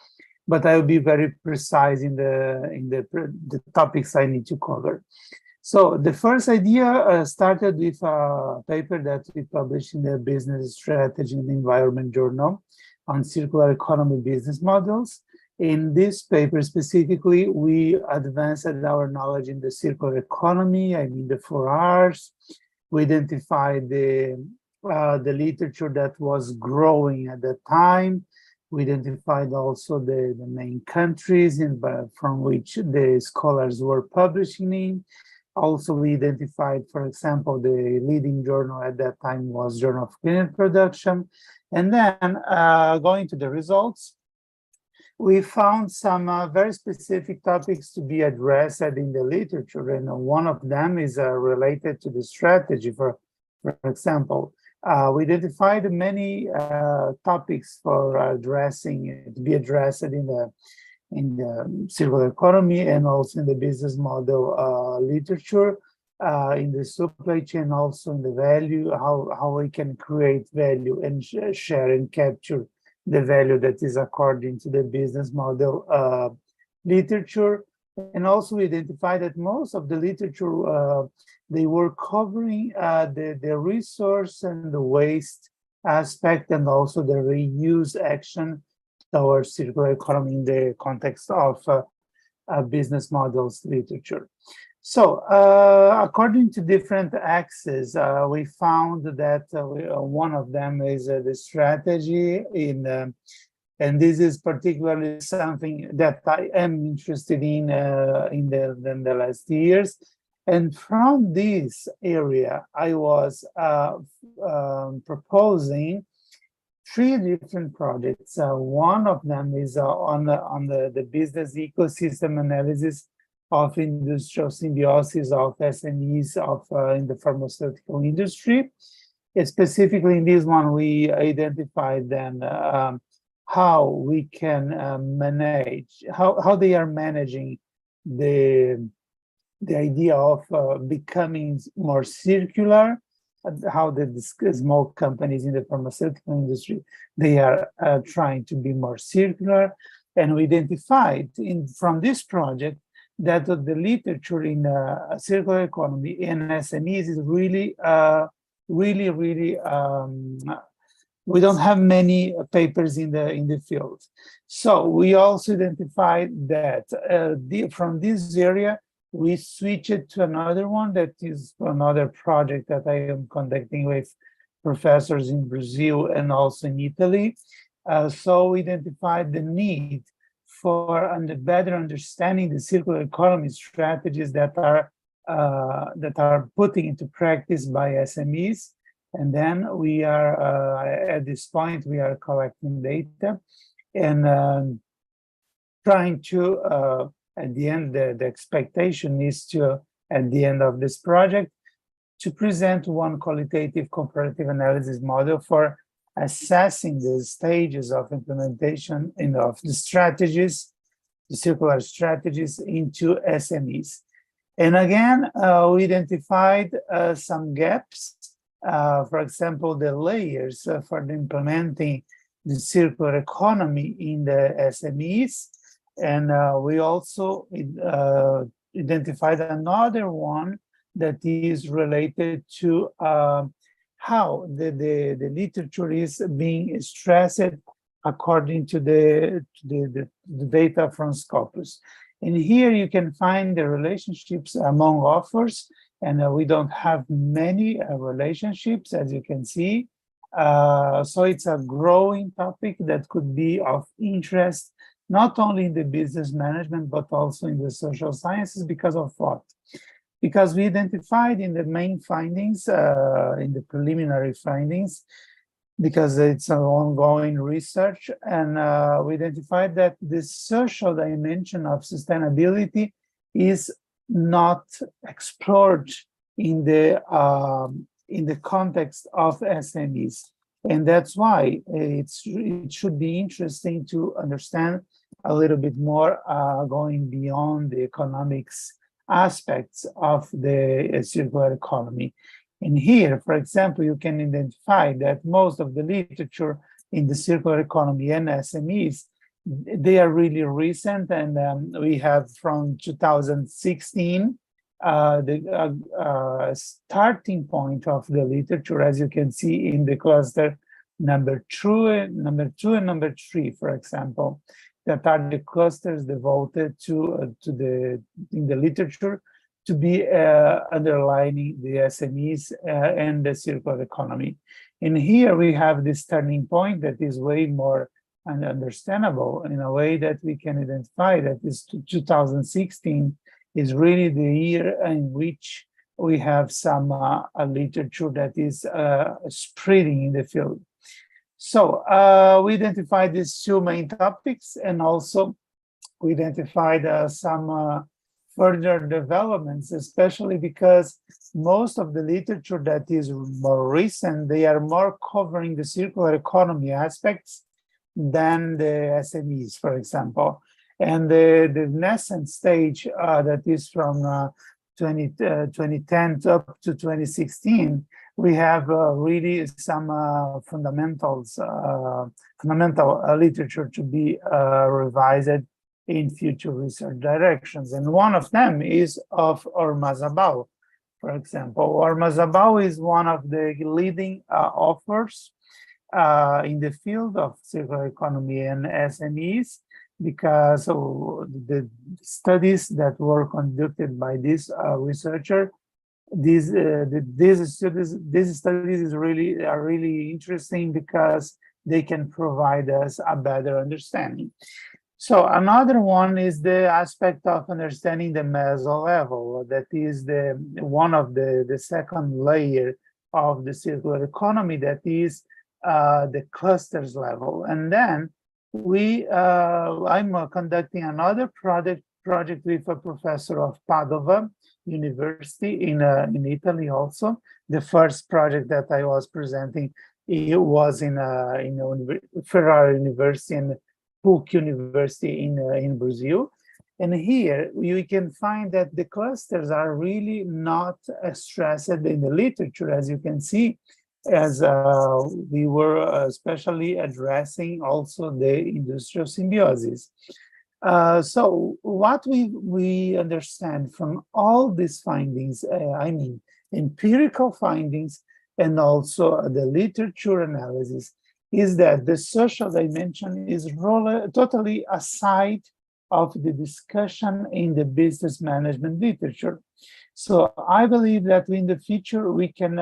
but I'll be very precise in the topics I need to cover. So the first idea started with a paper that we published in the Business Strategy and Environment Journal on circular economy business models. In this paper specifically, we advanced our knowledge in the circular economy, I mean the 4 Rs. We identified the literature that was growing at that time. We identified also the main countries from which the scholars were publishing in. Also, we identified, for example, the leading journal at that time was Journal of Clean Production. And then going to the results, we found some very specific topics to be addressed in the literature, and one of them is related to the strategy. For example, we identified many topics for to be addressed in the circular economy and also in the business model literature, in the supply chain, also in the value, how we can create value and share and capture the value that is according to the business model literature. And also we identified that most of the literature, they were covering the resource and the waste aspect, and also the reuse action towards circular economy in the context of business models literature. So according to different axes, we found that one of them is the strategy and this is particularly something that I am interested in the last years. And from this area, I was proposing 3 different projects. One of them is on the business ecosystem analysis of industrial symbiosis of SMEs in the pharmaceutical industry. Specifically in this one, we identified then how we can manage, how they are managing the idea of becoming more circular, how the small companies in the pharmaceutical industry, they are trying to be more circular. And we identified from this project that the literature in circular economy and SMEs is really, we don't have many papers in the field. So we also identified that from this area, we switch it to another one that is another project that I am conducting with professors in Brazil and also in Italy. So we identified the need for better understanding the circular economy strategies that are putting into practice by SMEs. And then we are, at this point, we are collecting data and trying to, at the end, the expectation is to, at the end of this project, to present one qualitative comparative analysis model for assessing the stages of implementation of the strategies, the circular strategies into SMEs. And again, we identified some gaps. For example, the layers for implementing the circular economy in the SMEs. And we also identified another one that is related to how the literature is being stressed according to the data from Scopus. And here you can find the relationships among offers, and we don't have many relationships, as you can see. So it's a growing topic that could be of interest, not only in the business management, but also in the social sciences. Because of what? Because we identified in the main findings, in the preliminary findings, because it's an ongoing research, and we identified that the social dimension of sustainability is not explored in the context of SMEs. And that's why it should be interesting to understand a little bit more going beyond the economics aspects of the circular economy. And here, for example, you can identify that most of the literature in the circular economy and SMEs, they are really recent. And we have from 2016, the starting point of the literature, as you can see in the cluster number two and number 3, for example, that are the clusters devoted to in the literature to be underlining the SMEs and the circular economy. And here we have this turning point that is way more understandable in a way that we can identify that this 2016 is really the year in which we have some literature that is spreading in the field. So we identified these 2 main topics, and also we identified some further developments, especially because most of the literature that is more recent, they are more covering the circular economy aspects than the SMEs, for example. And the nascent stage that is from 2010 up to 2016, we have really some fundamental literature to be revised in future research directions. And one of them is of Ormazabal, for example. Ormazabal is one of the leading authors in the field of circular economy and SMEs, because the studies that were conducted by this researcher, these studies are really interesting because they can provide us a better understanding. So another one is the aspect of understanding the meso level. That is one of the second layer of the circular economy, that is the clusters level. And then I'm conducting another project with a professor of Padova University in Italy also. The first project that I was presenting, it was in Ferrara University and PUC University in Brazil. And here we can find that the clusters are really not stressed in the literature, as you can see, as we were especially addressing also the industrial symbiosis. So what we understand from all these findings, I mean, empirical findings and also the literature analysis, is that the social dimension is totally aside of the discussion in the business management literature. So I believe that in the future, we can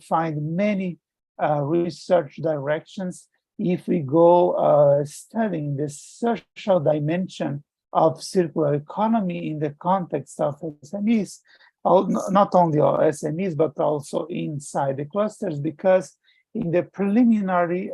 find many research directions if we go studying the social dimension of circular economy in the context of SMEs, not only SMEs, but also inside the clusters, because in the preliminary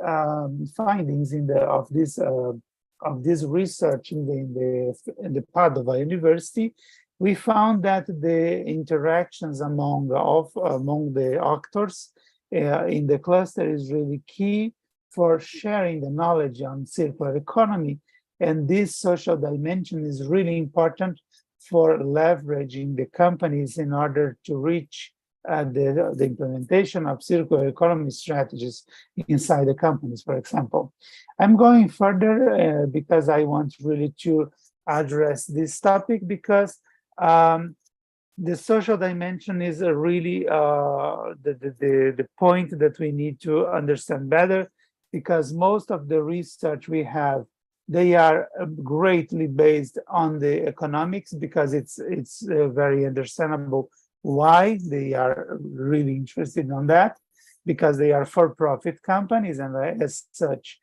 findings of this research in the Padova University, we found that the interactions among the actors in the cluster is really key for sharing the knowledge on circular economy. And this social dimension is really important for leveraging the companies in order to reach the implementation of circular economy strategies inside the companies, for example. I'm going further because I want really to address this topic, because the social dimension is really the point that we need to understand better, because most of the research we have, they are greatly based on the economics, because it's very understandable why they are really interested in that, because they are for-profit companies, and as such,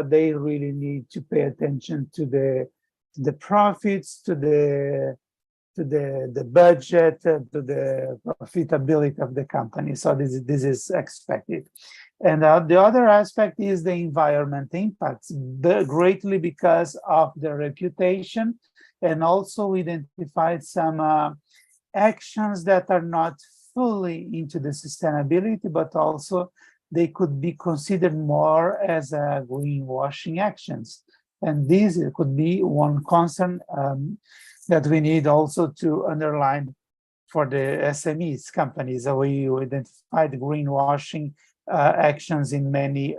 they really need to pay attention to the profits, to the budget, to the profitability of the company. So this is expected. And the other aspect is the environment impacts, greatly because of the reputation, and also identified some actions that are not fully into the sustainability, but also they could be considered more as greenwashing actions. And this could be one concern that we need also to underline for the SMEs companies. We identified greenwashing actions in many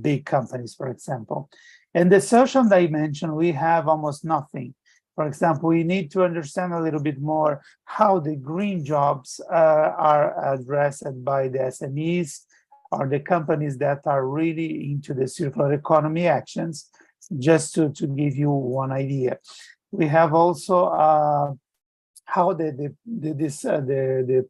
big companies, for example. And the social dimension, we have almost nothing. For example, we need to understand a little bit more how the green jobs are addressed by the SMEs or the companies that are really into the circular economy actions, just to give you one idea. We have also how the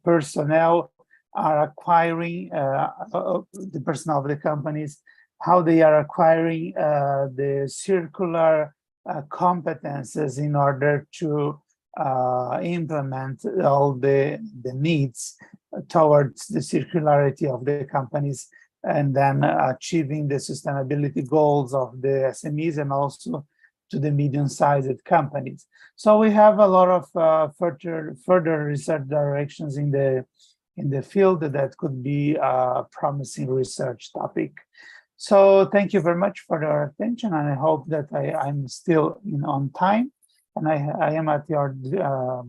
personnel are acquiring, the personnel of the companies, how they are acquiring the circular competences in order to implement all the needs towards the circularity of the companies, and then achieving the sustainability goals of the SMEs and also to the medium-sized companies. So we have a lot of further research directions in the field that could be a promising research topic. So thank you very much for your attention, and I hope that I'm still on time, and I am at your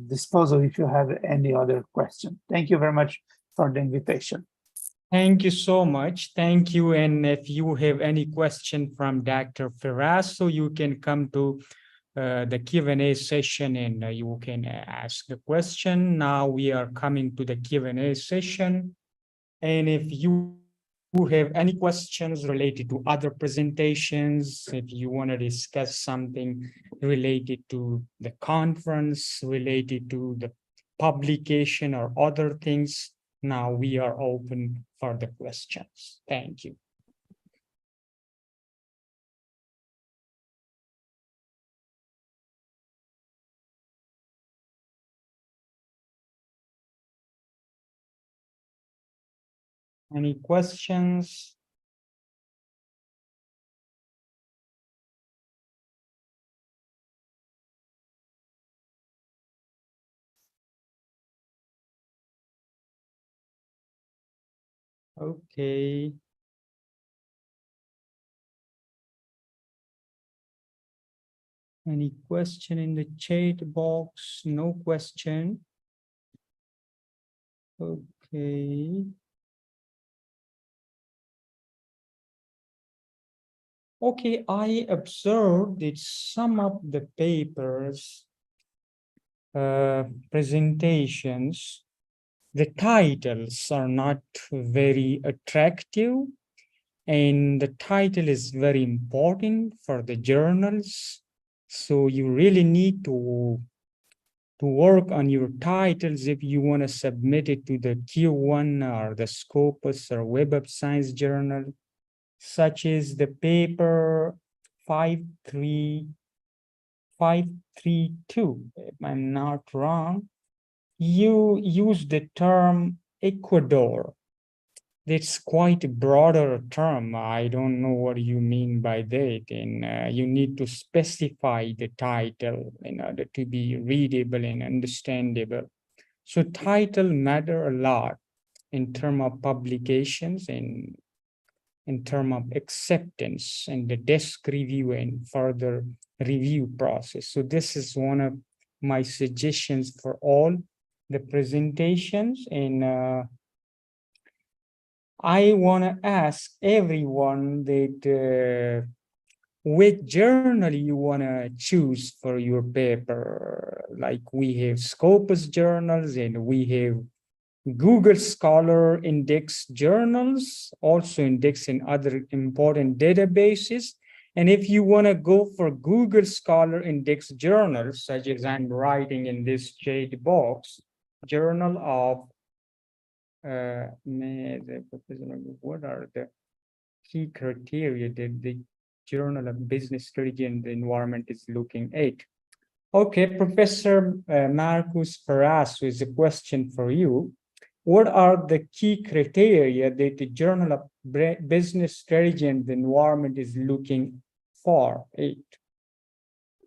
disposal if you have any other question. Thank you very much for the invitation. Thank you so much. Thank you. And if you have any question from Dr. Firas, so you can come to the Q&A session and you can ask the question. Now we are coming to the Q&A session. And if you have any questions related to other presentations, if you want to discuss something related to the conference, related to the publication or other things, now we are open for the questions. Thank you. Any questions? Okay. Any question in the chat box? No question. Okay. Okay, I observed that some of the papers, presentations, the titles are not very attractive, and the title is very important for the journals. So you really need to work on your titles if you want to submit it to the Q1 or the Scopus or Web of Science journal, such as the paper 532, if I'm not wrong. You use the term Ecuador. That's quite a broader term. I don't know what you mean by that. And you need to specify the title in order to be readable and understandable. So title matter a lot in terms of publications, and in terms of acceptance and the desk review and further review process. So this is one of my suggestions for all the presentations. And I want to ask everyone that which journal you want to choose for your paper. Like we have Scopus journals and we have Google Scholar index journals, also index in other important databases. And if you want to go for Google Scholar index journals, such as I'm writing in this shade box, Journal of, what are the key criteria that the Journal of Business Strategy and the Environment is looking at? Okay, Professor Marcus Parasu is a question for you. What are the key criteria that the Journal of Business Strategy and the Environment is looking for?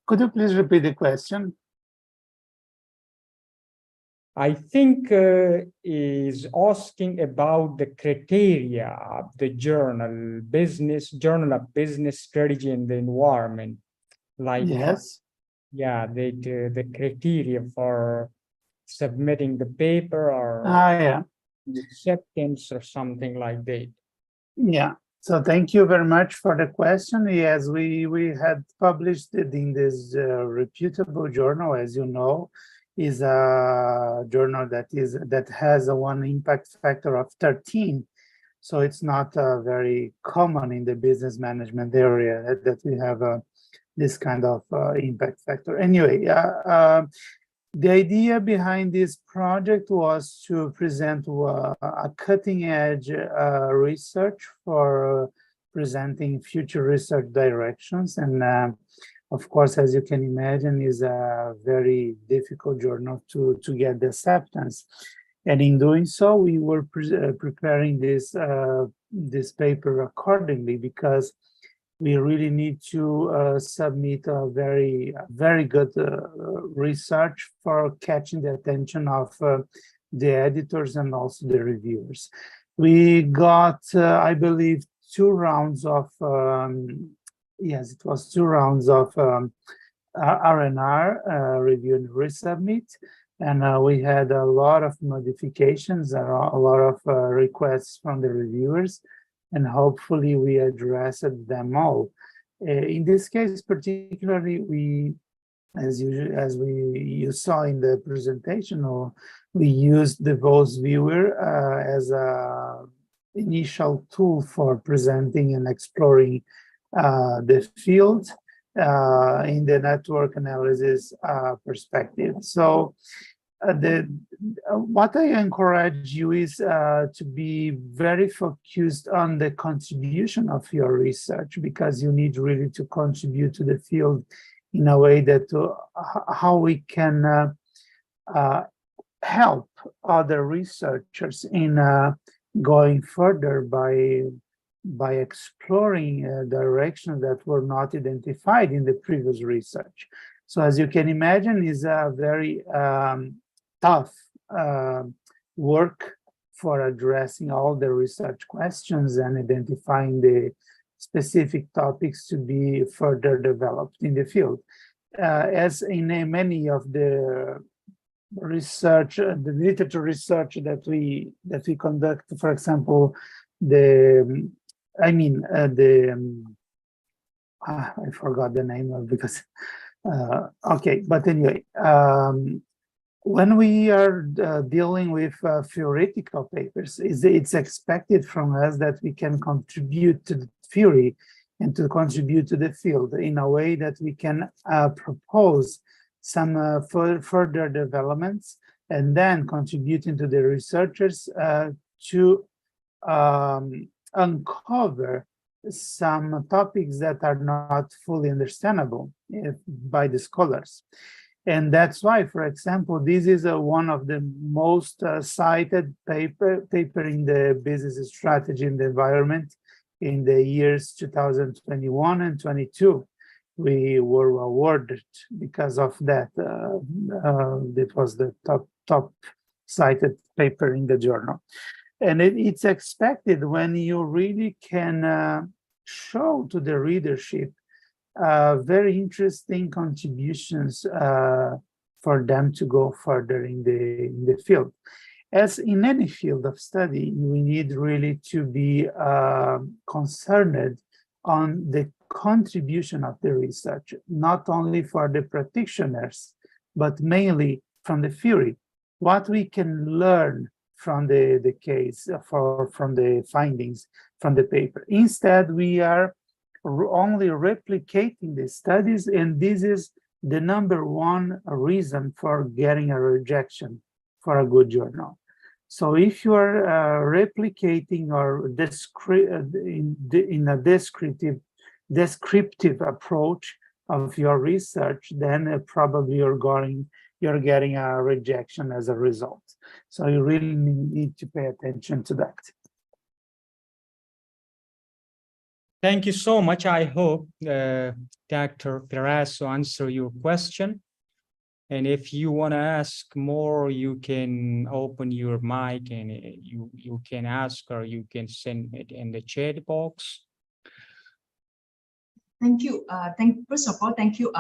Could you please repeat the question? I think is asking about the criteria of the Journal of Business Strategy and the Environment. Like, yes, yeah, the criteria for submitting the paper or yeah. acceptance or something like that. Yeah, so thank you very much for the question. Yes, we had published it in this reputable journal, as you know, is a journal that has a one impact factor of 13. So it's not very common in the business management area that we have this kind of impact factor. Anyway, the idea behind this project was to present a cutting-edge research for presenting future research directions. And of course, as you can imagine, is a very difficult journal to get the acceptance. And in doing so, we were preparing this paper accordingly, because we really need to submit a very good research for catching the attention of the editors and also the reviewers. We got, I believe, 2 rounds of, yes, it was 2 rounds of R&R, review and resubmit. And we had a lot of modifications, a lot of requests from the reviewers, and hopefully we addressed them all. In this case, particularly, we, as you saw in the presentation, we used the Voice Viewer as a initial tool for presenting and exploring the field in the network analysis perspective. So what I encourage you is to be very focused on the contribution of your research, because you need really to contribute to the field in a way that how we can help other researchers in going further by exploring directions that were not identified in the previous research. So as you can imagine, is a very tough work for addressing all the research questions and identifying the specific topics to be further developed in the field. As in many of the research, the literature research that we conduct, for example, I forgot the name of, because okay, but anyway, when we are dealing with theoretical papers, it's expected from us that we can contribute to the theory and to contribute to the field in a way that we can propose some further developments, and then contributing to the researchers to uncover some topics that are not fully understandable by the scholars. And that's why, for example, this is one of the most cited paper in the business strategy and the environment in the years 2021 and 22. We were awarded because of that. It was the top cited paper in the journal. And it's expected when you really can show to the readership very interesting contributions for them to go further in the field. As in any field of study, we need really to be concerned on the contribution of the research, not only for the practitioners, but mainly from the theory, what we can learn from the case, from the findings from the paper. Instead, we are only replicating the studies, and this is the #1 reason for getting a rejection for a good journal. So if you are replicating or in a descriptive approach of your research, then probably you're getting a rejection as a result. So you really need to pay attention to that. Thank you so much. I hope Dr. Perasso answered your question. And if you want to ask more, you can open your mic and you can ask, or you can send it in the chat box. Thank you. First of all, thank you,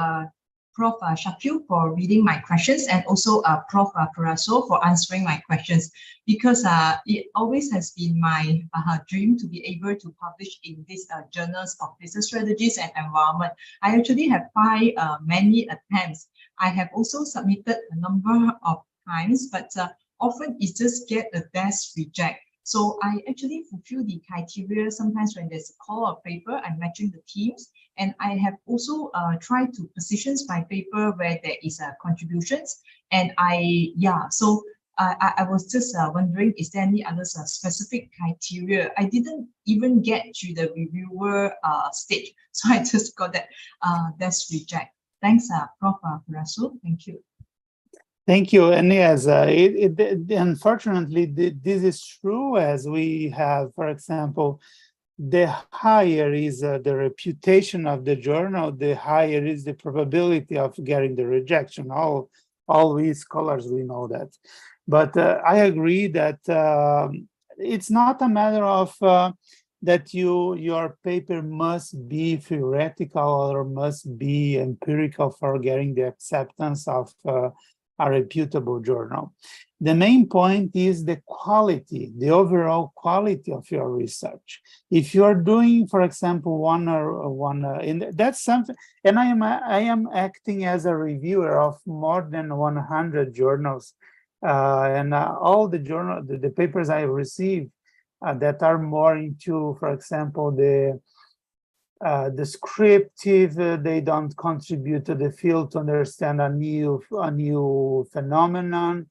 Prof. Shakil, for reading my questions, and also Prof. Perasso for answering my questions, because it always has been my dream to be able to publish in these journals of business strategies and environment. I actually have tried many attempts. I have also submitted a number of times, but often it just get a desk reject. So I actually fulfill the criteria. Sometimes when there's a call or paper, I'm matching the teams. And I have also tried to position my paper where there is contributions. And I was just wondering, is there any other specific criteria? I didn't even get to the reviewer stage. So I just got that desk reject. Thanks, Prof. Perasso. Thank you. Thank you. And yes, unfortunately, this is true, as we have, for example, the higher is the reputation of the journal, the higher is the probability of getting the rejection. All we scholars, we know that. But I agree that it's not a matter of that your paper must be theoretical or must be empirical for getting the acceptance of a reputable journal. The main point is the quality, the overall quality of your research. If you're doing, for example, that's something, and I am acting as a reviewer of more than 100 journals, and all the papers I receive that are more into, for example, the descriptive, they don't contribute to the field to understand a new phenomenon.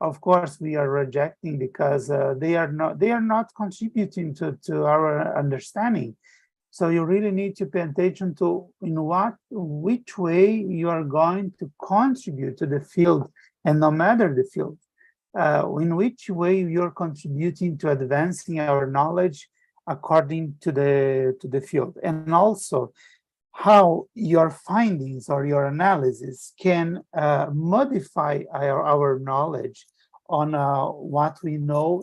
Of course, we are rejecting because they are not contributing to our understanding. So you really need to pay attention to which way you are going to contribute to the field, and no matter the field, in which way you're contributing to advancing our knowledge according to the field, and also how your findings or your analysis can modify our knowledge on what we know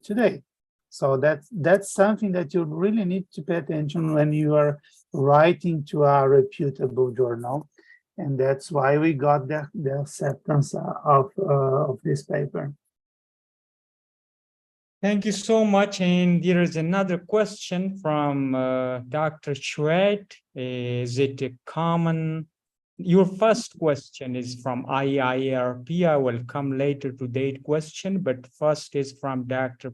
today. So that's something that you really need to pay attention when you are writing to a reputable journal, and that's why we got the acceptance of this paper. Thank you so much. And there is another question from Dr. Chouet. Is it a common? Your first question is from Iiarp. I will come later to that question, but first is from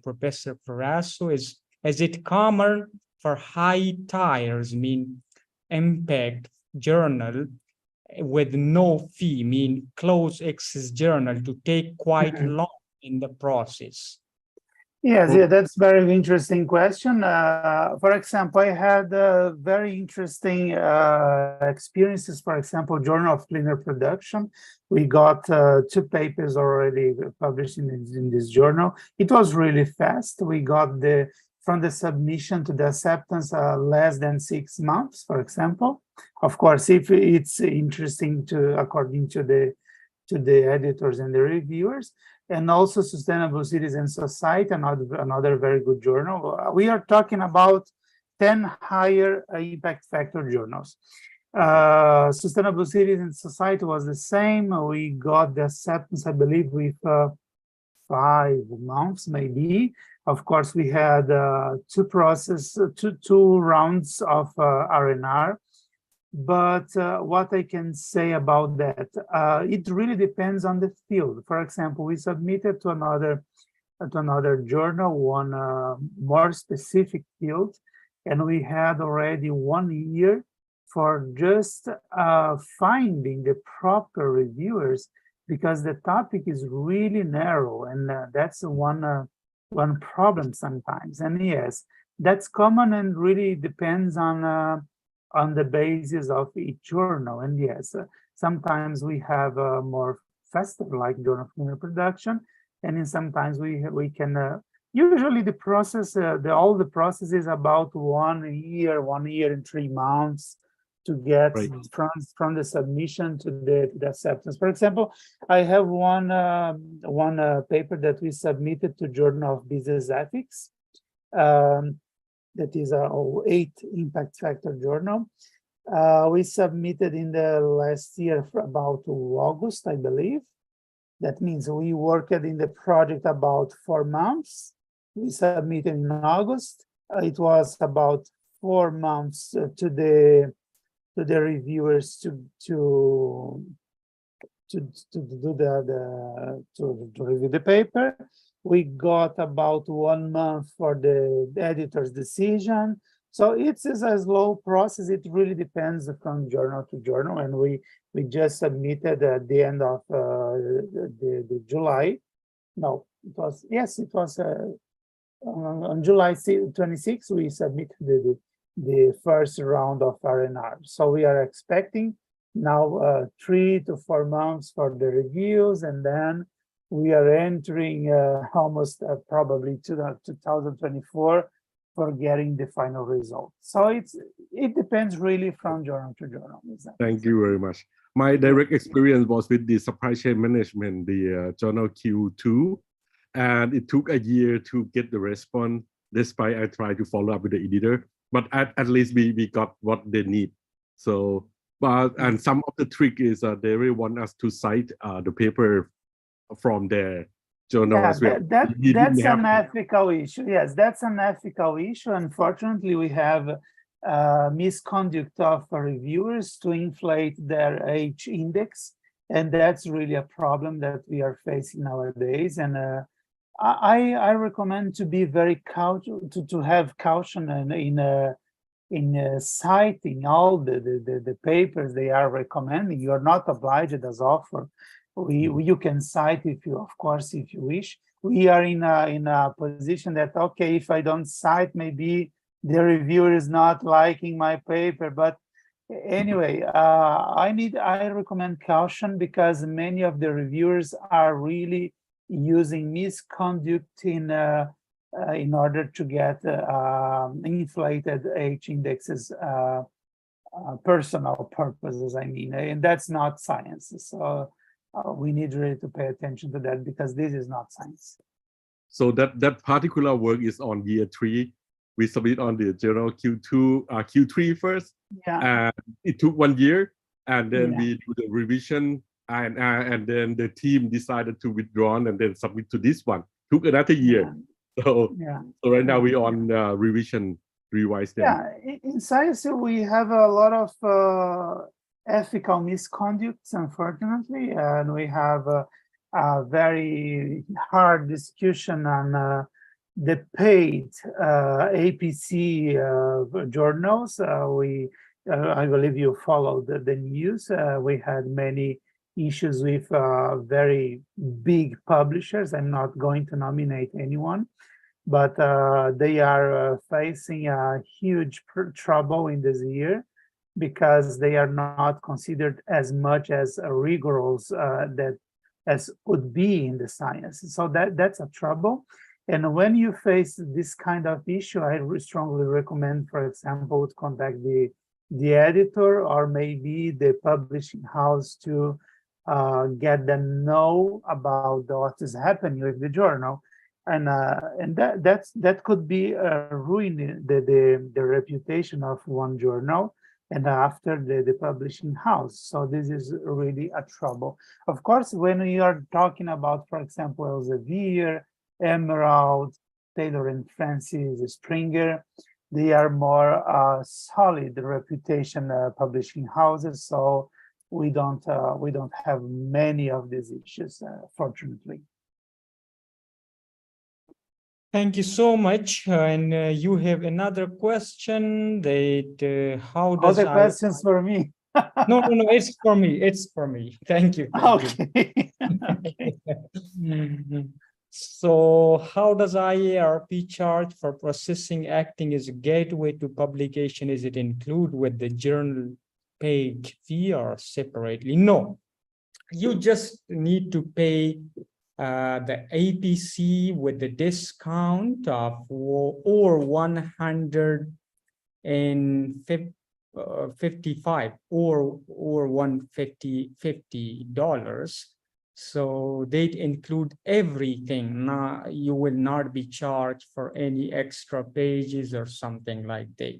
Professor Perasso. Is it common for high tiers, mean impact journal with no fee, mean close access journal, to take quite long in the process? Yes, yeah, that's very interesting question. For example, I had very interesting experiences. For example, Journal of Cleaner Production. We got 2 papers already published in this journal. It was really fast. We got from the submission to the acceptance less than 6 months, for example. Of course, if it's interesting according to to the editors and the reviewers, and also Sustainable Cities and Society, another very good journal. We are talking about 10 higher impact factor journals. Sustainable Cities and Society was the same. We got the acceptance, I believe, with 5 months, maybe. Of course, we had two rounds of R&R. But what I can say about that, it really depends on the field. For example, we submitted to another journal, one more specific field, and we had already 1 year for just finding the proper reviewers, because the topic is really narrow, and that's one problem sometimes. And yes, that's common and really depends on the basis of each journal. And yes, sometimes we have more faster, like Journal of Mineral Production, and then sometimes we can. Usually, the process, all the process is about 1 year and 3 months to get from the submission to the acceptance. For example, I have one paper that we submitted to Journal of Business Ethics. That is our 8 impact factor journal. We submitted in the last year for about August, I believe. That means we worked in the project about 4 months. We submitted in August. It was about 4 months to the reviewers to review the paper. We got about 1 month for the editor's decision. So it's a slow process. It really depends from journal to journal. And we just submitted at the end of the July. No, it was on July 26th, we submitted the first round of R&R. So we are expecting now 3 to 4 months for the reviews, and then we are entering almost probably to 2024 for getting the final result. So it depends really from journal to journal. Thank you very much. My direct experience was with the supply chain management, the journal Q2, and it took a year to get the response, despite I tried to follow up with the editor, but at least we got what they need. So, and some of the trick is they really want us to cite the paper from their journal as well. That's an ethical issue. Yes, that's an ethical issue. Unfortunately, we have misconduct of reviewers to inflate their H index, and that's really a problem that we are facing nowadays. And I recommend to be very to have caution in citing all the papers they are recommending. You are not obliged as offer. You can cite if you wish. We are in a position that, okay, if I don't cite, maybe the reviewer is not liking my paper. But anyway, I recommend caution, because many of the reviewers are really using misconduct in order to get inflated H indexes, personal purposes, I mean, and that's not science. So we need really to pay attention to that, because this is not science. So that particular work is on year 3. We submit on the journal Q3 first. Yeah. And it took 1 year, and then we do the revision, and then the team decided to withdraw and then submit to this one. Took another year. So right now we're on revision, revise them. Yeah, in science we have a lot of ethical misconducts, unfortunately, and we have a very hard discussion on the paid APC journals. I believe you followed the news. We had many issues with very big publishers. I'm not going to nominate anyone, but they are facing a huge trouble in this year, because they are not considered as much as rigorous as would be in the science. So that's a trouble. And when you face this kind of issue, I strongly recommend, for example, to contact the editor or maybe the publishing house to get them know about what is happening with the journal, and that could be ruining the reputation of one journal and after the publishing house. So this is really a trouble. Of course, when we are talking about, for example, Elsevier, Emerald, Taylor and Francis Springer, they are more solid reputation publishing houses. So we don't have many of these issues, fortunately. Thank you so much. And you have another question that how does All the questions for me. No, it's for me. It's for me. Thank you. Okay. So how does Iarp charge for processing acting as a gateway to publication? Is it included with the journal page fee or separately? No, you just need to pay the APC with the discount of or 155 or $150. So they include everything. Now you will not be charged for any extra pages or something like that.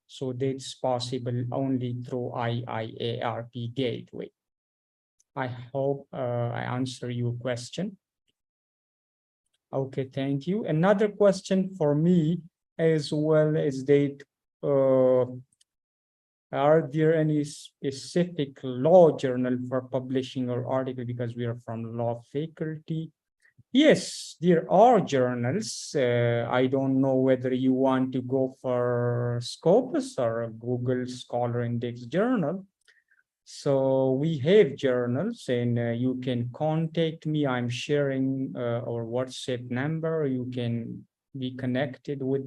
So that's possible only through Iarp gateway. I hope I answer your question. Okay, thank you. Another question for me as well is that are there any specific law journal for publishing or article, because we are from law faculty? Yes, there are journals. I don't know whether you want to go for Scopus or a Google Scholar Index journal. So we have journals, and you can contact me. I'm sharing our WhatsApp number. You can be connected with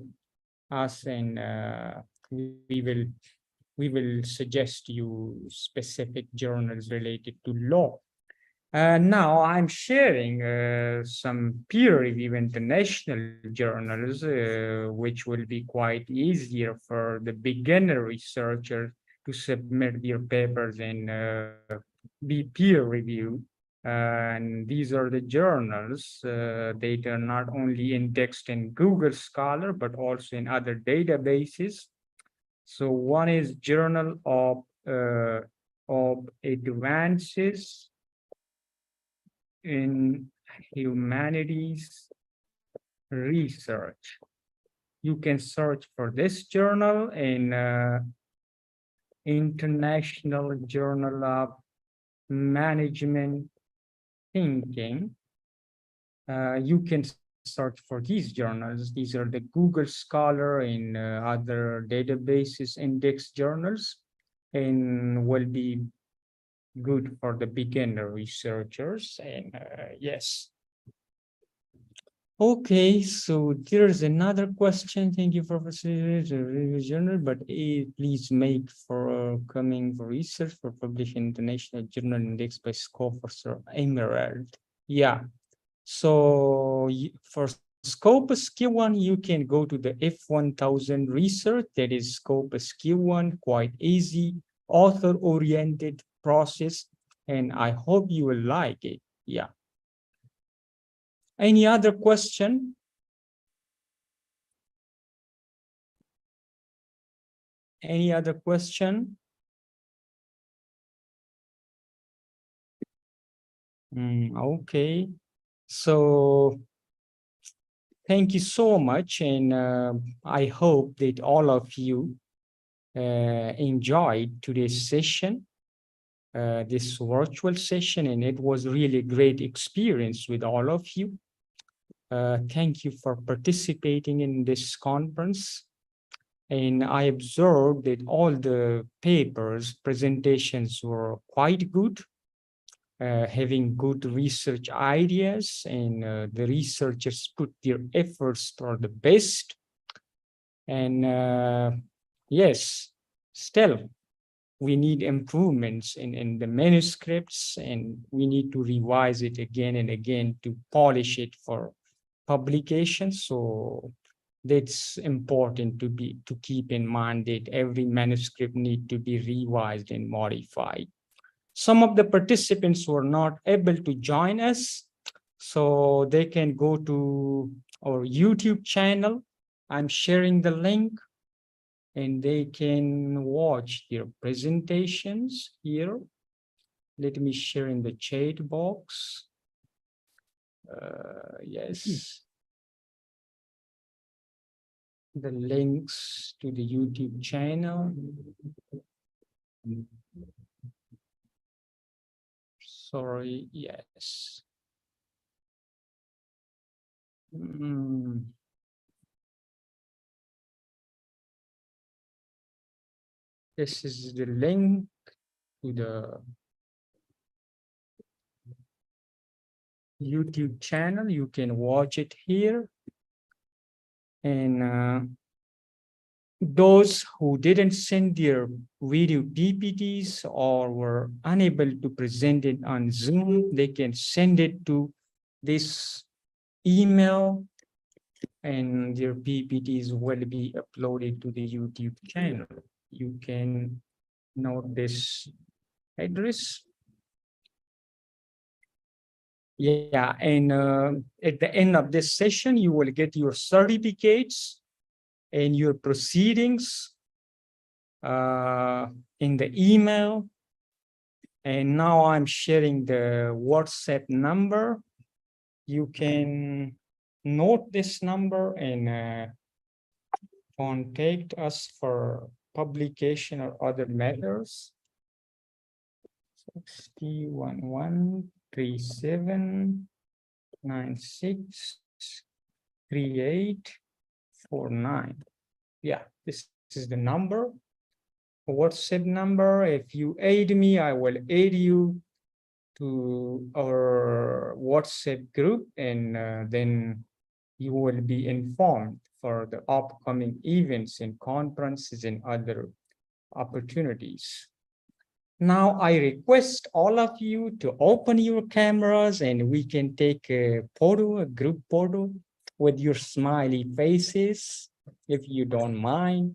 us, and we will suggest you specific journals related to law. Now I'm sharing some peer-reviewed international journals, which will be quite easier for the beginner researcher to submit their papers and be peer-reviewed. And these are the journals. They are not only indexed in Google Scholar, but also in other databases. So one is Journal of Advances in Humanities Research. You can search for this journal in International Journal of Management Thinking. You can search for these journals. These are the Google Scholar and other databases index journals, and will be good for the beginner researchers. And yes. Okay, so there's another question. Thank you for facilitating the review journal, but please make for coming for research for publishing international journal index by Scopus or Emerald. Yeah, so for Scopus Q1, you can go to the F1000 Research. That is Scopus Q1, quite easy, author-oriented process, and I hope you will like it. Yeah. Any other question? Any other question? Okay. So thank you so much. And I hope that all of you enjoyed today's session, this virtual session, and it was really a great experience with all of you. Thank you for participating in this conference. And I observed that all the papers, presentations were quite good, having good research ideas, and the researchers put their efforts for the best. And yes, still, we need improvements in the manuscripts, and we need to revise it again and again to polish it for publication. So that's important to keep in mind, that every manuscript need to be revised and modified. Some of the participants were not able to join us, so they can go to our YouTube channel. I'm sharing the link, and they can watch their presentations here. Let me share in the chat box. Yes. The links to the YouTube channel. Sorry, yes. This is the link to the YouTube channel. You can watch it here. And those who didn't send their video PPTs or were unable to present it on Zoom, they can send it to this email, and their PPTs will be uploaded to the YouTube channel. You can note this address. Yeah, and at the end of this session, you will get your certificates and your proceedings in the email. And now I'm sharing the WhatsApp number. You can note this number and contact us for publication or other matters. 601137963849. Yeah, this is the number, WhatsApp number. If you aid me, I will aid you to our WhatsApp group, and then you will be informed for the upcoming events and conferences and other opportunities. Now I request all of you to open your cameras, and we can take a photo, a group photo with your smiley faces, if you don't mind.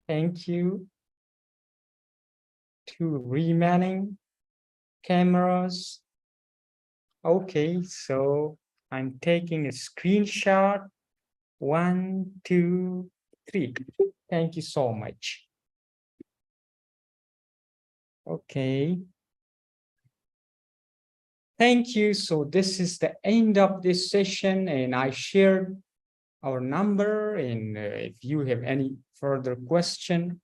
Thank you. Two remaining cameras. Okay, so I'm taking a screenshot. 1, 2, 3. Thank you so much. Okay. Thank you. So this is the end of this session, and I shared our number, and if you have any further question,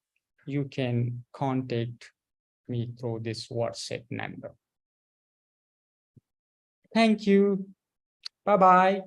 you can contact me through this WhatsApp number. Thank you. Bye-bye.